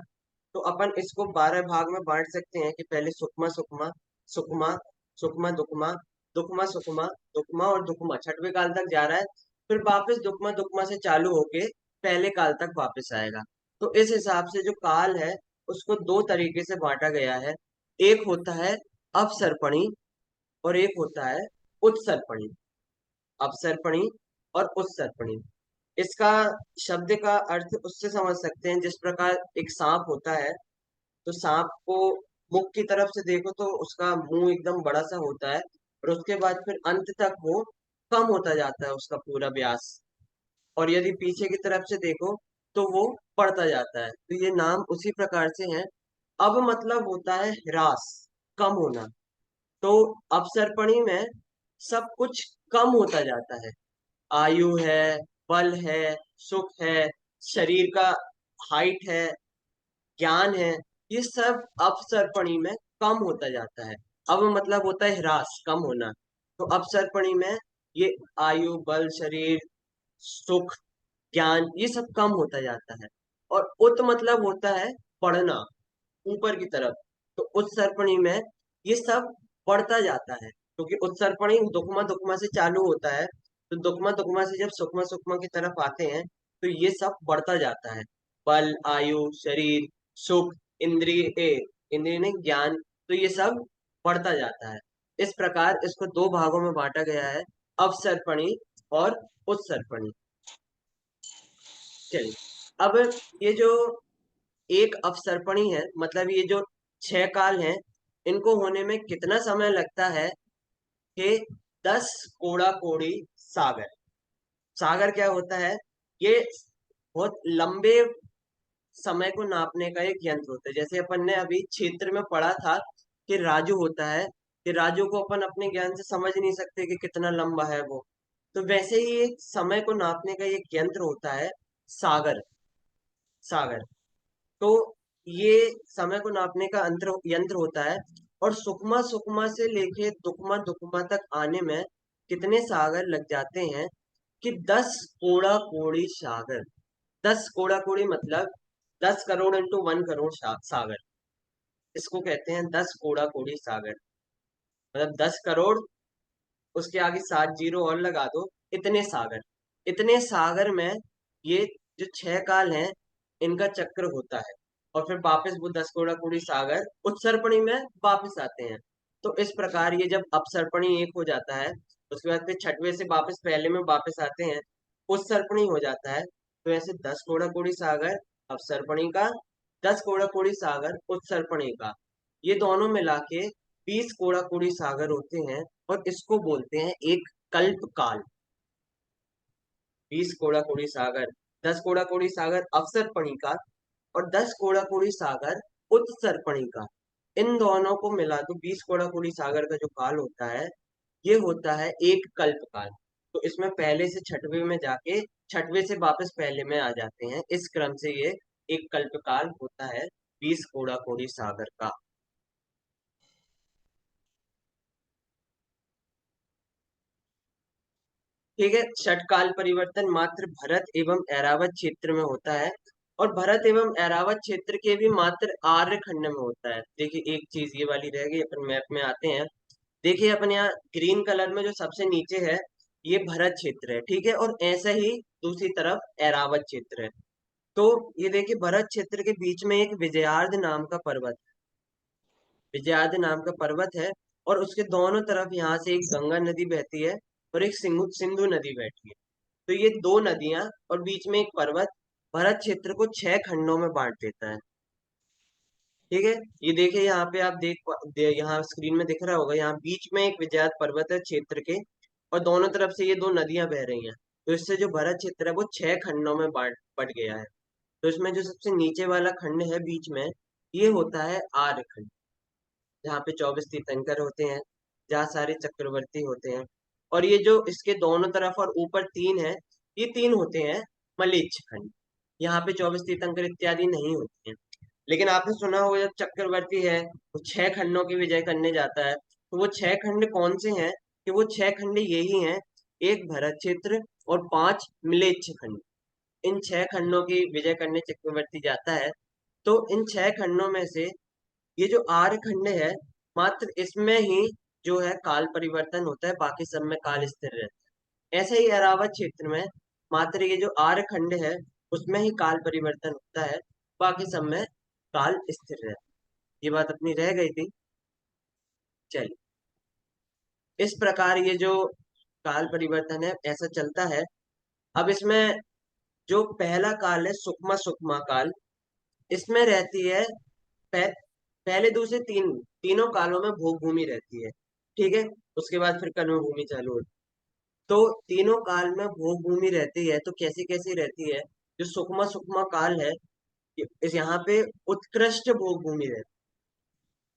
Speaker 1: तो अपन इसको 12 भाग में बांट सकते हैं कि पहले सुकमा सुकमा, सुकमा, सुकमा दुकमा, दुकमा सुकमा, दुकमा और दुकमा छठवें काल तक जा रहा है, फिर वापस दुकमा दुकमा से चालू होके पहले काल तक वापस आएगा। तो इस हिसाब से जो काल है उसको दो तरीके से बांटा गया है। एक होता है अपसर्पणी, और एक होता है उत्सर्पणी। अपसर्पणी और उत्सर्पणी, इसका शब्द का अर्थ उससे समझ सकते हैं, जिस प्रकार एक सांप होता है, तो सांप को मुख की तरफ से देखो तो उसका मुंह एकदम बड़ा सा होता है, और उसके बाद फिर अंत तक वो कम होता जाता है उसका पूरा व्यास। और यदि पीछे की तरफ से देखो तो वो बढ़ता जाता है, तो ये नाम उसी प्रकार से हैं। अब मतलब होता है ह्रास, कम होना। तो अपसर्पणी में सब कुछ कम होता जाता है, आयु है, बल है, सुख है, शरीर का हाइट है, ज्ञान है, ये सब अपसर्पणी में कम होता जाता है। अब मतलब होता है ह्रास, कम होना। तो अपसर्पणी में ये आयु बल शरीर सुख ज्ञान ये सब कम होता जाता है। और उत मतलब होता है बढ़ना, ऊपर की तरफ। तो उत्सर्पणी में ये सब बढ़ता जाता है, क्योंकि उत्सर्पणी दुक्मा दुक्मा से चालू होता है, तो दुक्मा दुक्मा से जब सुकमा सुकमा की तरफ आते हैं तो ये सब बढ़ता जाता है। बल आयु शरीर सुख इंद्रिय इंद्रिय ने ज्ञान, तो ये सब बढ़ता जाता है। इस प्रकार इसको दो भागों में बांटा गया है, अवसर्पणी और उत्सर्पणी। चलिए, अब ये जो एक अवसर्पणी है, मतलब ये जो छह काल हैं, इनको होने में कितना समय लगता है कि 10 कोड़ा कोड़ी सागर। सागर क्या होता है? ये बहुत लंबे समय को नापने का एक यंत्र होता है। जैसे अपन ने अभी क्षेत्र में पढ़ा था कि राजू होता है, कि राजू को अपन अपने ज्ञान से समझ नहीं सकते कि कितना लंबा है वो। तो वैसे ही एक समय को नापने का एक यंत्र होता है, सागर। सागर, तो ये समय को नापने का अंतर यंत्र होता है। और सुकमा सुकमा से लेके दुकमा दुकमा तक आने में कितने सागर लग जाते हैं कि 10 कोड़ा कोड़ी सागर। 10 कोड़ा कोड़ी मतलब 10 करोड़ इंटू 1 करोड़ सागर, इसको कहते हैं 10 कोड़ा कोड़ी सागर। मतलब 10 करोड़, उसके आगे 7 जीरो और लगा दो, इतने सागर। इतने सागर में ये जो छह काल हैं इनका चक्र होता है, और फिर वापस वो 10 कोड़ा कोड़ी सागर उत्सर्पणी में वापस आते हैं। तो इस प्रकार ये जब अपसर्पणी एक हो जाता है, उसके बाद फिर छठवें से वापस पहले में वापस आते हैं, उत्सर्पणी हो जाता है। तो ऐसे 10 सागर अवसर्पणिका, 10 सागर उत्सर्पणिका, ये दोनों मिला के 20 सागर होते हैं। और इसको बोलते हैं एक कल्प काल। 20 सागर, 10 सागर अवसर्पणिका और 10 सागर उत्सर्पणिका, इन दोनों को मिला तो 20 सागर का जो काल होता है, ये होता है एक कल्प काल। तो इसमें पहले से छठवें में जाके छठवें से वापस पहले में आ जाते हैं, इस क्रम से ये एक कल्प काल होता है 20 सागर का। ठीक है, षटकाल परिवर्तन मात्र भरत एवं ऐरावत क्षेत्र में होता है। और भरत एवं ऐरावत क्षेत्र के भी मात्र आर्य खंड में होता है। देखिए एक चीज ये वाली रह गई, अपन मैप में आते हैं। देखिए अपन यहाँ ग्रीन कलर में जो सबसे नीचे है, ये भरत क्षेत्र है, ठीक है। और ऐसा ही दूसरी तरफ ऐरावत क्षेत्र है। तो ये देखिए भरत क्षेत्र के बीच में एक विजयार्ध नाम का पर्वत, विजयार्ध नाम का पर्वत है। और उसके दोनों तरफ यहाँ से एक गंगा नदी बहती है और एक सिंधु सिंधु नदी बहती है। तो ये दो नदियां और बीच में एक पर्वत भरत क्षेत्र को 6 खंडों में बांट देता है। ठीक है, ये देखिए यहाँ पे आप यहाँ स्क्रीन में दिख रहा होगा, यहाँ बीच में एक विजयात पर्वत है क्षेत्र के, और दोनों तरफ से ये दो नदियां बह रही हैं। तो इससे जो भरत क्षेत्र है वो 6 खंडों में बांट बट गया है। तो इसमें जो सबसे नीचे वाला खंड है बीच में, ये होता है आर्य खंड, जहाँ पे 24 तीर्थंकर होते हैं, जहाँ सारे चक्रवर्ती होते हैं। और ये जो इसके दोनों तरफ और ऊपर तीन है, ये तीन होते हैं मलेच्छ खंड। यहाँ पे 24 तीर्थंकर इत्यादि नहीं होते हैं। लेकिन आपने सुना होगा जब चक्रवर्ती है वो 6 खंडों की विजय करने जाता है, तो वो 6 खंड कौन से हैं? कि वो 6 खंड यही हैं, एक भरत क्षेत्र और 5 मिलेच्छ खंड। इन 6 खंडों की विजय करने चक्रवर्ती जाता है। तो इन 6 खंडों में से ये जो आर्य खंड है, मात्र इसमें ही जो है काल परिवर्तन होता है, बाकी सब में काल स्थिर रहता है। ऐसे ही अरावत क्षेत्र में मात्र ये जो आर्य खंड है, उसमें ही काल परिवर्तन होता है, बाकी सब में काल स्थिर रहता है। ये बात अपनी रह गई थी। चलिए, इस प्रकार ये जो काल परिवर्तन है ऐसा चलता है। अब इसमें जो पहला काल है सुकमा सुकमा काल, इसमें रहती है पह, पहले दूसरे तीनों कालों में भोग भूमि रहती है। ठीक है, उसके बाद फिर कर्म भूमि चालू होती है। तो तीनों काल में भोग भूमि रहती है, तो कैसी कैसी रहती है? जो सुकमा सुकमा काल है, इस यहाँ पे उत्कृष्ट भोग भूमि रहती है।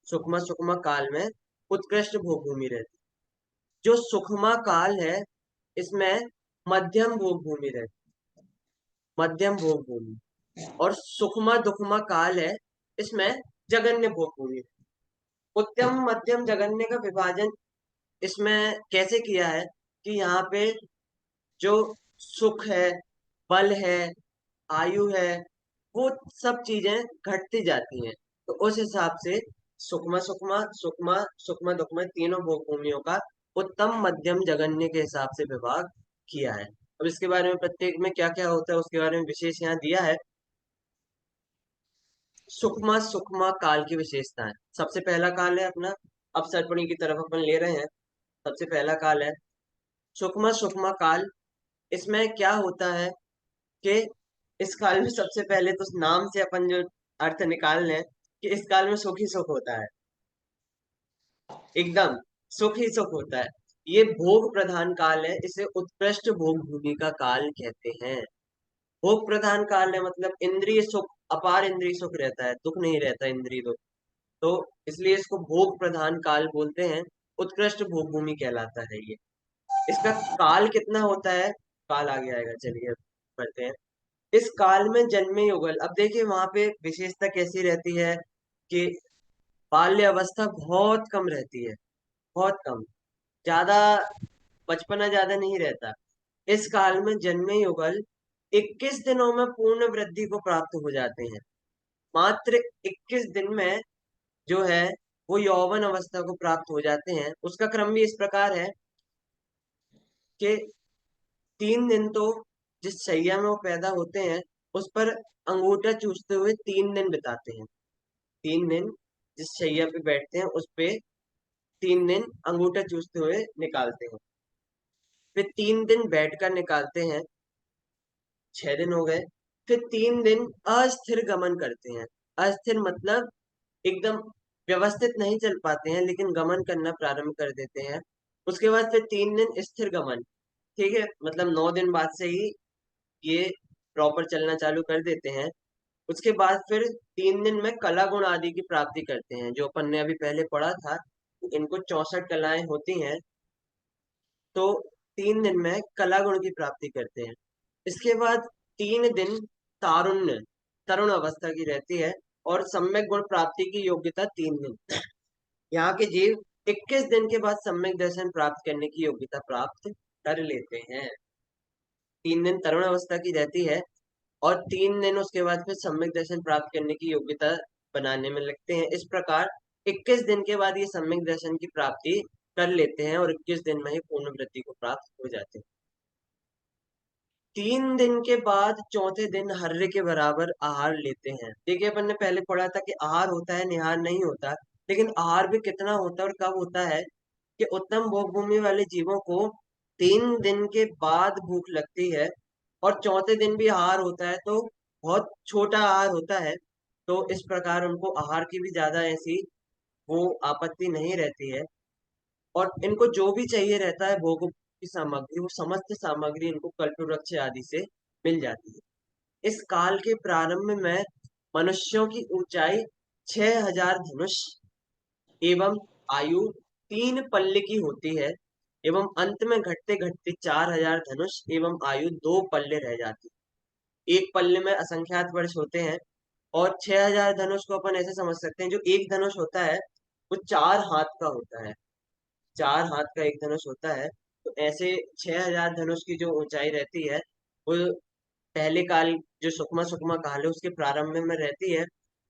Speaker 1: सुकमा सुकमा काल में उत्कृष्ट भोग भूमि रहती है। जो सुखमा काल है, इसमें मध्यम भोग भूमि रहती है, मध्यम भोग भूमि। और सुखमा दुखमा काल है, इसमें जगन्य भोग भूमि। उत्तम मध्यम जगन्य का विभाजन इसमें कैसे किया है? कि यहाँ पे जो सुख है, बल है, आयु है, वो सब चीजें घटती जाती हैं। तो उस हिसाब से सुकमा सुकमा सुकमा सुकमा दुकमा तीनों भोग भूमियों का उत्तम मध्यम जगन्य के हिसाब से विभाग किया है। अब इसके बारे में प्रत्येक में क्या क्या होता है उसके बारे में विशेष यहाँ दिया है। सुकमा सुकमा काल की विशेषताएं, सबसे पहला काल है अपना, अपसर्पणी की तरफ अपन ले रहे हैं। सबसे पहला काल है सुकमा सुकमा काल। इसमें क्या होता है कि इस काल में सबसे पहले तो नाम से अपन जो अर्थ निकाल लें कि इस काल में सुख ही सुख होता है, एकदम सुख ही सुख होता है। ये भोग प्रधान काल है, इसे उत्कृष्ट भोग भूमि का काल कहते हैं। भोग प्रधान काल है मतलब इंद्रिय सुख, अपार इंद्रिय सुख रहता है, दुख नहीं रहता इंद्रिय दुख। तो इसलिए इसको भोग प्रधान काल बोलते हैं, उत्कृष्ट भोग भूमि कहलाता है ये। इसका काल कितना होता है? काल आगे आएगा, चलिए अब पढ़ते हैं। इस काल में जन्मे युगल, अब देखिए वहां पे विशेषता कैसी रहती है कि बाल्य अवस्था बहुत कम रहती है, बहुत कम, ज्यादा बचपना ज्यादा नहीं रहता। इस काल में जन्मे युगल 21 दिनों में पूर्ण वृद्धि को प्राप्त हो जाते हैं। मात्र 21 दिन में जो है वो यौवन अवस्था को प्राप्त हो जाते हैं। उसका क्रम भी इस प्रकार है कि 3 दिन तो जिस शैया में वो पैदा होते हैं उस पर अंगूठा चूसते हुए 3 दिन बिताते हैं। 3 दिन जिस शैया पे बैठते हैं उस पे 3 दिन अंगूठा चूसते हुए निकालते हैं। फिर 3 दिन बैठकर निकालते हैं। 6 दिन हो गए। फिर 3 दिन अस्थिर गमन करते हैं। अस्थिर मतलब एकदम व्यवस्थित नहीं चल पाते हैं, लेकिन गमन करना प्रारंभ कर देते हैं। उसके बाद फिर 3 दिन स्थिर गमन। ठीक है, मतलब 9 दिन बाद से ही ये प्रॉपर चलना चालू कर देते हैं। उसके बाद फिर 3 दिन में कला गुण आदि की प्राप्ति करते हैं, जो अपन ने अभी पहले पढ़ा था। इनको 64 कलाएं होती हैं, तो 3 दिन में कला गुण की प्राप्ति करते हैं। इसके बाद 3 दिन तारुण्य, तरुण अवस्था की रहती है, और सम्यक गुण प्राप्ति की योग्यता 3 दिन। यहाँ के जीव 21 दिन के बाद सम्यक दर्शन प्राप्त करने की योग्यता प्राप्त कर लेते हैं। 3 दिन तरुण अवस्था की रहती है, और 3 दिन उसके बाद फिर सम्यक दर्शन प्राप्त करने की योग्यता बनाने में लगते हैं। इस प्रकार 21 दिन के बाद ये सम्यक दर्शन की प्राप्ति कर लेते हैं, और 21 दिन में ही पूर्ण वृद्धि को प्राप्त हो जाते हैं। 3 दिन के बाद चौथे दिन हर्रे के बराबर आहार लेते हैं। देखिए, अपन ने पहले पढ़ा था कि आहार होता है, निहार नहीं होता। लेकिन आहार भी कितना होता है और कब होता है, कि उत्तम भोग भूमि वाले जीवों को 3 दिन के बाद भूख लगती है, और चौथे दिन भी आहार होता है, तो बहुत छोटा आहार होता है। तो इस प्रकार उनको आहार की भी ज्यादा ऐसी वो आपत्ति नहीं रहती है, और इनको जो भी चाहिए रहता है भोग की सामग्री, वो समस्त सामग्री इनको कल्पवृक्ष आदि से मिल जाती है। इस काल के प्रारंभ में मनुष्यों की ऊंचाई 6,000 धनुष एवं आयु 3 पल्ले की होती है, एवं अंत में घटते घटते 4,000 धनुष एवं आयु 2 पल्ले रह जाती है। एक पल्ले में असंख्यात वर्ष होते हैं, और 6,000 धनुष को अपन ऐसे समझ सकते हैं, जो एक धनुष होता है वो 4 हाथ का होता है। 4 हाथ का एक धनुष होता है। तो ऐसे 6,000 धनुष की जो ऊंचाई रहती है, वो पहले काल, जो सुकमा सुकमा काल है उसके प्रारंभ में रहती है।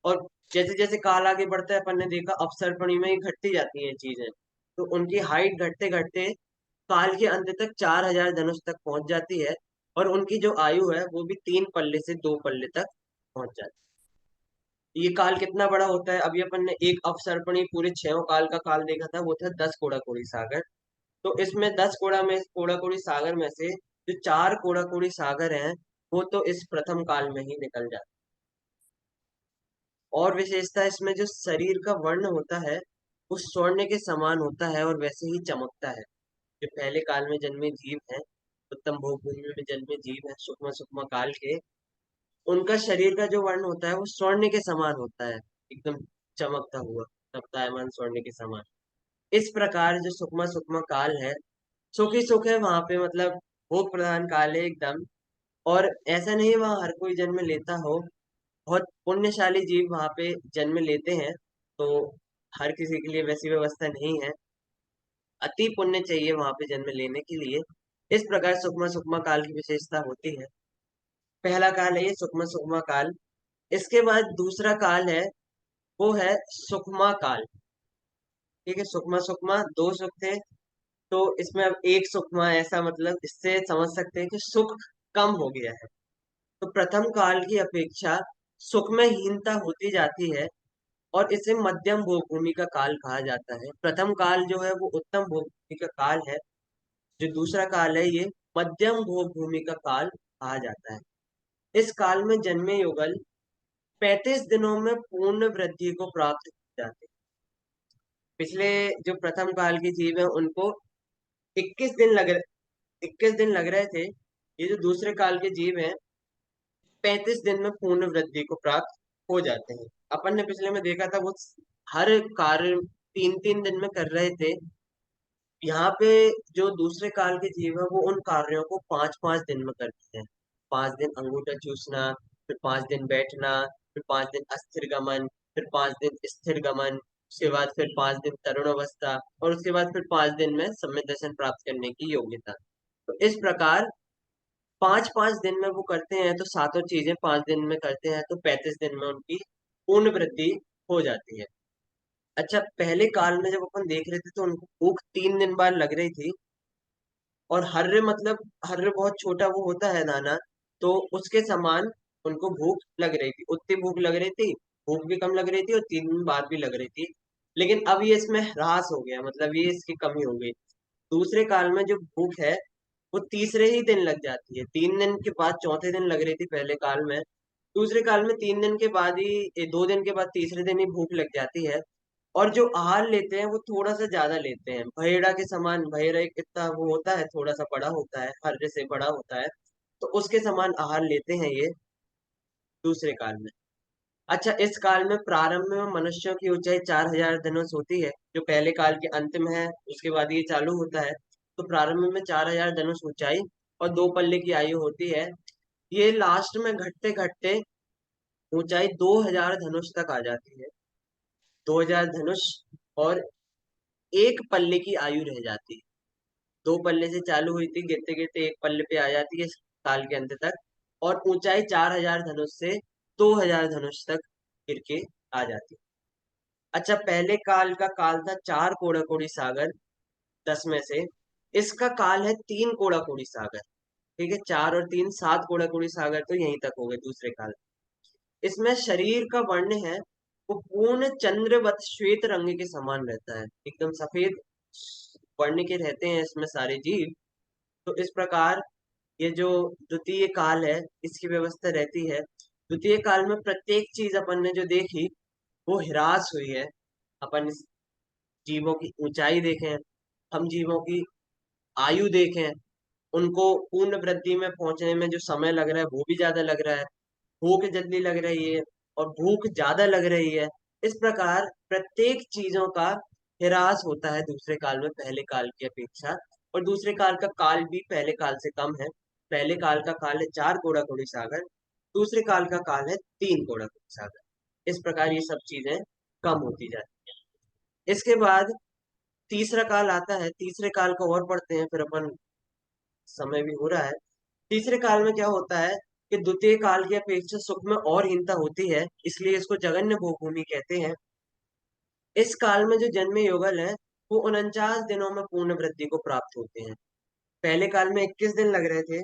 Speaker 1: और जैसे जैसे काल आगे बढ़ता है, अपन ने देखा अवसर्पणी में ही घटती जाती हैं चीजें। तो उनकी हाइट घटते घटते काल के अंत तक 4,000 धनुष तक पहुंच जाती है, और उनकी जो आयु है वो भी 3 पल्ले से 2 पल्ले तक पहुंच जाती है। ये काल कितना बड़ा होता है, अभी अपन ने एक अवसर्पणी पूरे 6 काल का काल देखा था, वो था 10 कोड़ा कोड़ी सागर। तो इसमें 10 कोड़ा कोड़ी सागर में से जो 4 कोड़ा कोड़ी सागर हैं, वो तो इस प्रथम काल में ही निकल जाते। और विशेषता इसमें जो शरीर का वर्ण होता है, वो स्वर्ण के समान होता है और वैसे ही चमकता है। जो पहले काल में जन्मे जीव हैं, उत्तम भोग भूमि में जन्मे जीव हैं सुकमा सुकमा काल के, उनका शरीर का जो वर्ण होता है वो स्वर्ण के समान होता है, एकदम चमकता हुआ, तप्तायमान स्वर्ण के समान। इस प्रकार जो सुकमा सुकमा काल है, सुख ही सुख है वहां पे, मतलब भोग प्रधान काल है एकदम। और ऐसा नहीं वहां हर कोई जन्म लेता हो, बहुत पुण्यशाली जीव वहां पे जन्म लेते हैं। तो हर किसी के लिए वैसी व्यवस्था नहीं है, अति पुण्य चाहिए वहां पे जन्म लेने के लिए। इस प्रकार सुकमा सुकमा काल की विशेषता होती है। पहला काल है ये सुकमा सुकमा काल। इसके बाद दूसरा काल है, वो है सुकमा काल। ठीक है, सुकमा सुकमा दो सुख थे, तो इसमें अब एक सुकमा, ऐसा मतलब इससे समझ सकते हैं कि सुख कम हो गया है। तो प्रथम काल की अपेक्षा सुख में हीनता होती जाती है, और इसे मध्यम भोग भूमि का काल कहा जाता है। प्रथम काल जो है वो उत्तम भोग भूमि का काल है, जो दूसरा काल है ये मध्यम भोग भूमि का काल कहा जाता है। इस काल में जन्मे युगल 35 दिनों में पूर्ण वृद्धि को प्राप्त हो जाते हैं। पिछले जो प्रथम काल के जीव हैं उनको 21 दिन लग रहे थे। ये जो दूसरे काल के जीव हैं 35 दिन में पूर्ण वृद्धि को प्राप्त हो जाते हैं। अपन ने पिछले में देखा था वो हर कार्य 3 3 दिन में कर रहे थे। यहाँ पे जो दूसरे काल के जीव है वो उन कार्यों को 5 5 दिन में करते हैं। 5 दिन अंगूठा चूसना, फिर 5 दिन बैठना, फिर 5 दिन अस्थिर गमन, फिर 5 दिन स्थिर गमन, उसके बाद फिर 5 दिन तरुण अवस्था, और उसके बाद फिर 5 दिन में सम्यक दर्शन प्राप्त करने की योग्यता। तो इस प्रकार 5 5 दिन में वो करते हैं, तो सातों चीजें 5 दिन में करते हैं, तो 35 दिन में उनकी पूर्ण वृद्धि हो जाती है। अच्छा, पहले काल में जब अपन देख रहे थे तो उनको भूख 3 दिन बाद लग रही थी, और हर्रे मतलब हर्रे बहुत छोटा वो होता है दाना, तो उसके समान उनको भूख लग रही थी, उतनी भूख लग रही थी। भूख भी कम लग रही थी और 3 दिन बाद भी लग रही थी। लेकिन अब ये इसमें ह्रास हो गया, मतलब ये इसकी कमी हो गई। दूसरे काल में जो भूख है वो तीसरे ही दिन लग जाती है। 3 दिन के बाद चौथे दिन लग रही थी पहले काल में, दूसरे काल में 3 दिन के बाद ही 2 दिन के बाद तीसरे दिन ही भूख लग जाती है। और जो आहार लेते हैं वो थोड़ा सा ज्यादा लेते हैं, भैड़ा के समान। भैड़ा एक इतना वो होता है, थोड़ा सा बड़ा होता है, हर से बड़ा होता है, तो उसके समान आहार लेते हैं ये दूसरे काल में। अच्छा, इस काल में प्रारंभ में मनुष्यों की ऊंचाई 4,000 धनुष होती है, जो पहले काल के अंत में है, उसके बाद ये चालू होता है। तो प्रारंभ में 4,000 धनुष ऊंचाई और 2 पल्ले की आयु होती है। ये लास्ट में घटते घटते ऊंचाई 2,000 धनुष तक आ जाती है। 2,000 धनुष और 1 पल्ले की आयु रह जाती है। 2 पल्ले से चालू हुई थी, गिरते गिरते 1 पल्ले पे आ जाती है इस साल के अंत तक। और ऊंचाई 4,000 धनुष से 2,000 धनुष तक गिर के आ जाती है। अच्छा, पहले काल का काल था 4 कोड़ा कोड़ी सागर, 10 में से। इसका काल है 3 कोड़ा कोड़ी सागर। ठीक है, 4 और 3 7 कोड़ा कोड़ी सागर, तो यहीं तक हो गए दूसरे काल। इसमें शरीर का वर्ण है वो पूर्ण चंद्रवत श्वेत रंग के समान रहता है, एकदम सफेद वर्ण के रहते हैं इसमें सारे जीव। तो इस प्रकार ये जो द्वितीय काल है, इसकी व्यवस्था रहती है। द्वितीय काल में प्रत्येक चीज अपन ने जो देखी वो ह्रास हुई है। अपन इस जीवों की ऊंचाई देखें, हम जीवों की आयु देखें, उनको पूर्ण वृद्धि में पहुंचने में जो समय लग रहा है वो भी ज्यादा लग रहा है। भूख जल्दी लग रही है और भूख ज्यादा लग रही है। इस प्रकार प्रत्येक चीजों का ह्रास होता है दूसरे काल में पहले काल की अपेक्षा। और दूसरे काल का काल भी पहले काल से कम है। पहले काल का काल है 4 कोड़ा कोड़ी सागर, दूसरे काल का काल है 3 कोड़ा कोड़ी सागर। इस प्रकार ये सब चीजें कम होती जाती है। इसके बाद तीसरा काल आता है। तीसरे काल को और पढ़ते हैं फिर अपन, समय भी हो रहा है। तीसरे काल में क्या होता है कि द्वितीय काल की अपेक्षा सुख में और हीनता होती है, इसलिए इसको जगन्य भोगभूमि कहते हैं। इस काल में जो जन्म युगल है वो 49 दिनों में पूर्ण वृद्धि को प्राप्त होते हैं। पहले काल में 21 दिन लग रहे थे,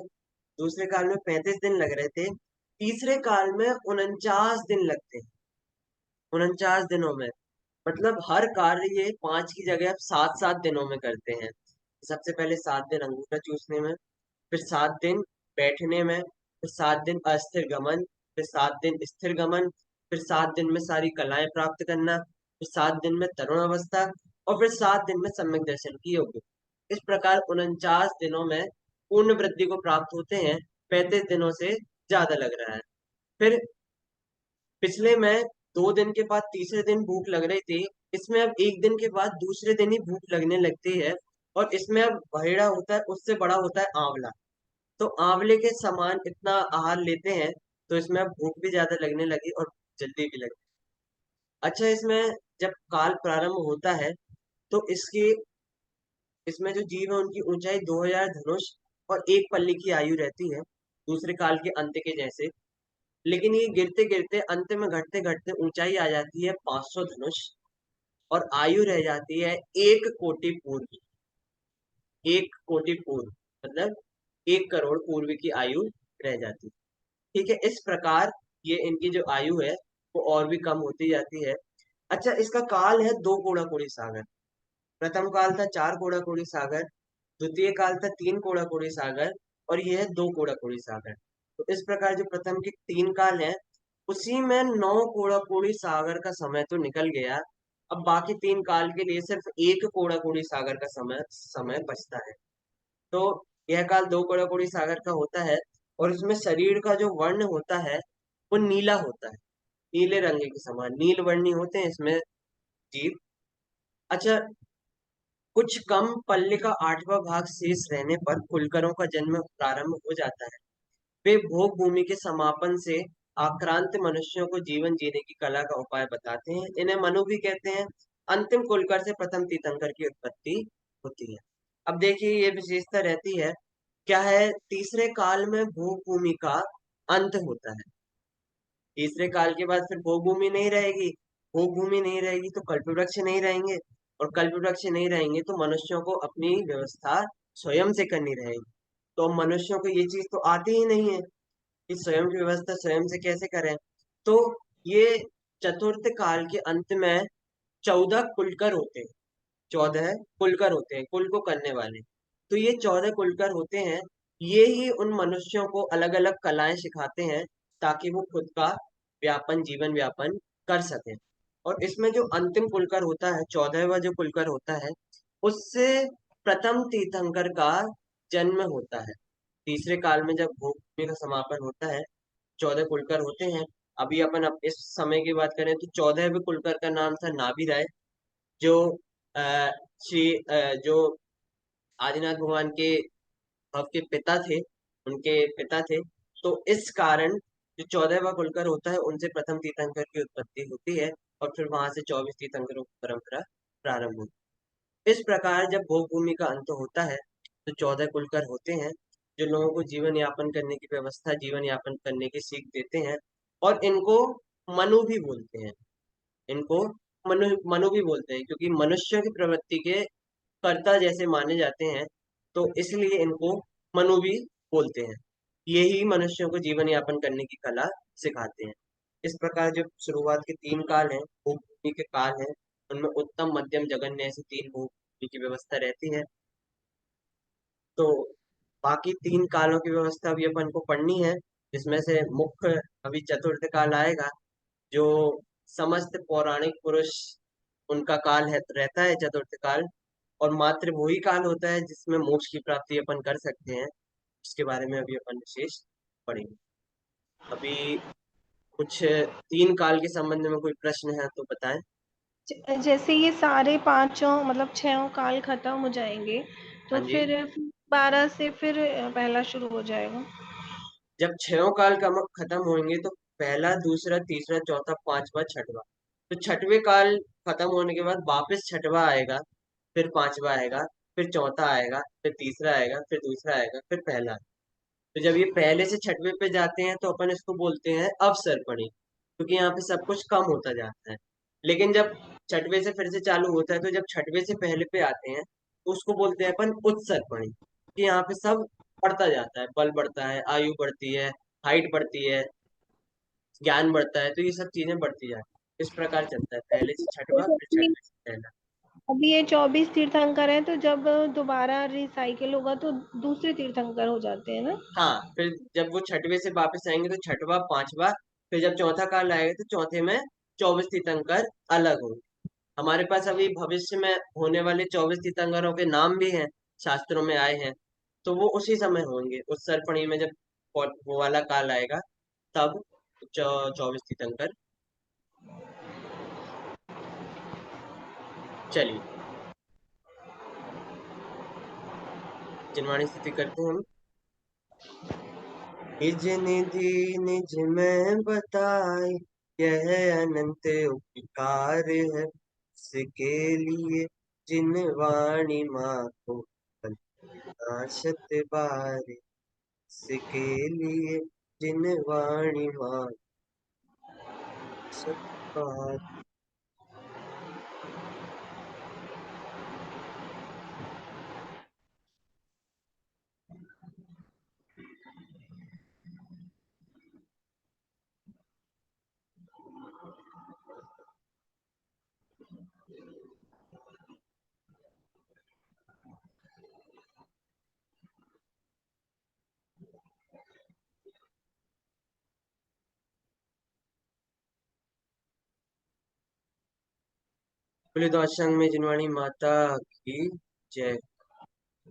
Speaker 1: दूसरे काल में 35 दिन लग रहे थे, तीसरे काल में 49 दिन लगते हैं। 49 दिनों में, मतलब हर कार्य ये 5 की जगह अब 7 7 दिनों में करते हैं। सबसे पहले 7 दिन अंगूठा चूसने में, फिर 7 दिन बैठने में, फिर 7 दिन अस्थिर गमन, फिर 7 दिन स्थिर गमन, फिर 7 दिन में सारी कलाएं प्राप्त करना, फिर 7 दिन में तरुण अवस्था, और फिर 7 दिन में सम्यक दर्शन की योग्य। इस प्रकार 49 दिनों में पूर्ण वृद्धि को प्राप्त होते हैं। 35 दिनों से ज्यादा लग रहा है। फिर पिछले में 2 दिन के बाद तीसरे दिन भूख लग रही थी, इसमें अब 1 दिन के बाद दूसरे दिन ही भूख लगने लगती है। और इसमें अब बहेड़ा होता है, उससे बड़ा होता है आंवला। तो आंवले के समान इतना आहार लेते हैं, तो इसमें अब भूख भी ज्यादा लगने लगी और जल्दी भी लगी। अच्छा, इसमें जब काल प्रारंभ होता है तो इसकी इसमें जो जीव है उनकी ऊंचाई 2,000 धनुष और 1 पल्ली की आयु रहती है, दूसरे काल के अंत के जैसे। लेकिन ये गिरते गिरते अंत में घटते घटते ऊंचाई आ जाती है 500 धनुष, और आयु रह जाती है 1 कोटि पूर्व। 1 कोटि पूर्व मतलब 1 करोड़ पूर्व की आयु रह जाती है। ठीक है, इस प्रकार ये इनकी जो आयु है वो और भी कम होती जाती है। अच्छा, इसका काल है 2 कोड़ा कोड़ी सागर। प्रथम काल था 4 कोड़ा कोड़ी सागर, द्वितीय काल था 3 कोड़ा कोड़ी सागर, और यह है 2 कोड़ा कोड़ी सागर। तो इस प्रकार जो प्रथम के 3 काल है, उसी में 9 कोड़ा कोड़ी सागर का समय तो निकल गया। अब बाकी 3 काल के लिए सिर्फ 1 कोड़ा कोड़ी सागर का समय समय बचता है। तो यह काल 2 कोड़ा कोड़ी सागर का होता है। और इसमें शरीर का जो वर्ण होता है वो नीला होता है, नीले रंग के समान नील वर्णी होते हैं इसमें जीव। अच्छा, कुछ कम पल्ले का 8वां भाग शेष रहने पर कुलकरों का जन्म प्रारंभ हो जाता है। वे भोग भूमि के समापन से आक्रांत मनुष्यों को जीवन जीने की कला का उपाय बताते हैं। इन्हें मनु भी कहते हैं। अंतिम कुलकर से प्रथम तीर्थंकर की उत्पत्ति होती है। अब देखिए ये विशेषता रहती है, क्या है, तीसरे काल में भोग भूमि का अंत होता है। तीसरे काल के बाद फिर भोग भूमि नहीं रहेगी। भोग भूमि नहीं रहेगी तो कल्प वृक्ष नहीं रहेंगे, और कल्प वृक्ष नहीं रहेंगे तो मनुष्यों को अपनी व्यवस्था स्वयं से करनी रहेगी। तो मनुष्यों को ये चीज तो आती ही नहीं है कि स्वयं की व्यवस्था स्वयं से कैसे करें। तो ये चतुर्थ काल के अंत में 14 कुलकर होते हैं। 14 कुलकर होते हैं, कुल को करने वाले। तो ये 14 कुलकर होते हैं, ये ही उन मनुष्यों को अलग अलग कलाएं सिखाते हैं ताकि वो खुद का जीवन व्यापन कर सकें। और इसमें जो अंतिम कुलकर होता है, 14वां जो कुलकर होता है, उससे प्रथम तीर्थंकर का जन्म होता है। तीसरे काल में जब भूमि का समापन होता है, 14 कुलकर होते हैं। अभी अपन अब इस समय की बात करें तो 14वें कुलकर का नाम था नाभि, जो जो आदिनाथ भगवान के भव के पिता थे, उनके पिता थे। तो इस कारण जो 14वां कुलकर होता है, उनसे प्रथम तीर्थंकर की उत्पत्ति होती है, और फिर वहां से 24 तीर्थंकरों की परंपरा प्रारंभ होती है। इस प्रकार जब भोग भूमि का अंत होता है, तो 14 कुलकर होते हैं, जो लोगों को जीवन यापन करने की व्यवस्था, जीवन यापन करने की सीख देते हैं। और इनको मनु भी बोलते हैं। इनको मनु भी बोलते हैं, क्योंकि मनुष्य की प्रवृत्ति के कर्ता जैसे माने जाते हैं, तो इसलिए इनको मनु भी बोलते हैं। यही मनुष्यों को जीवन यापन करने की कला सिखाते हैं। इस प्रकार जो शुरुआत के 3 काल हैं, भूमि के काल हैं, उनमें उत्तम, मध्यम, जघन्य, ऐसी 3 भूमि की व्यवस्था रहती है। तो बाकी 3 कालों की व्यवस्था भी अपन को पढ़नी है, जिसमें से मुख्य अभी चतुर्थ काल आएगा, जो समस्त पौराणिक पुरुष, उनका काल है, रहता है चतुर्थ काल। और मात्र वही काल होता है जिसमें मोक्ष की प्राप्ति अपन कर सकते हैं। उसके बारे में अभी अपन विशेष पढ़ेंगे। अभी कुछ 3 काल के संबंध में कोई प्रश्न है तो बताएं।
Speaker 2: जैसे ये सारे पांचों मतलब छहों काल खत्म हो जाएंगे,
Speaker 1: हाँ
Speaker 2: तो
Speaker 1: जी।
Speaker 2: फिर 12 से फिर पहला शुरू हो जाएगा।
Speaker 1: जब छहों काल का खत्म होंगे, तो पहला, दूसरा, तीसरा, चौथा, पांचवा, छठवा, तो छठवें काल खत्म होने के बाद वापस छठवा आएगा, फिर पांचवा आएगा, फिर चौथा आएगा, फिर तीसरा आएगा, फिर दूसरा आएगा, फिर पहला। तो जब ये पहले से छठवे पे जाते हैं, तो अपन इसको बोलते हैं अवसर्पणी, क्योंकि यहाँ पे सब कुछ कम होता जाता है। लेकिन जब छठवे से फिर से चालू होता है, तो जब छठवे से पहले पे आते हैं, तो उसको बोलते हैं अपन उत्सर्पणी, कि यहाँ पे सब बढ़ता जाता है, बल बढ़ता है, आयु बढ़ती है, हाइट बढ़ती है, ज्ञान बढ़ता है, तो ये सब चीजें बढ़ती जाती है। इस प्रकार चलता है, पहले से छठवा, फिर छठवे से पहला।
Speaker 2: अभी ये 24 तीर्थंकर हैं, तो जब दोबारा रिसाइकिल होगा तो दूसरे तीर्थंकर हो जाते हैं ना।
Speaker 1: हाँ, फिर जब वो छठवे से वापस आएंगे, तो छठवा, पांचवा, फिर जब चौथा काल आएगा, तो चौथे में 24 तीर्थंकर अलग होंगे। हमारे पास अभी भविष्य में होने वाले 24 तीर्थंकरों के नाम भी हैं, शास्त्रों में आए हैं। तो वो उसी समय होंगे, उस सरपणी में, जब वो वाला काल आएगा, तब 24 तीर्थंकर। चलिए, जिनवाणी स्थिति करते हैं हम। निज निधि निज में बताई, यह अनंत उपकार है, इसके लिए जिन वाणी माँ को नाशत बार, इसके लिए जिन वाणी माँ नाशत बार। बोले तो असंग में जिनवाणी माता की जय।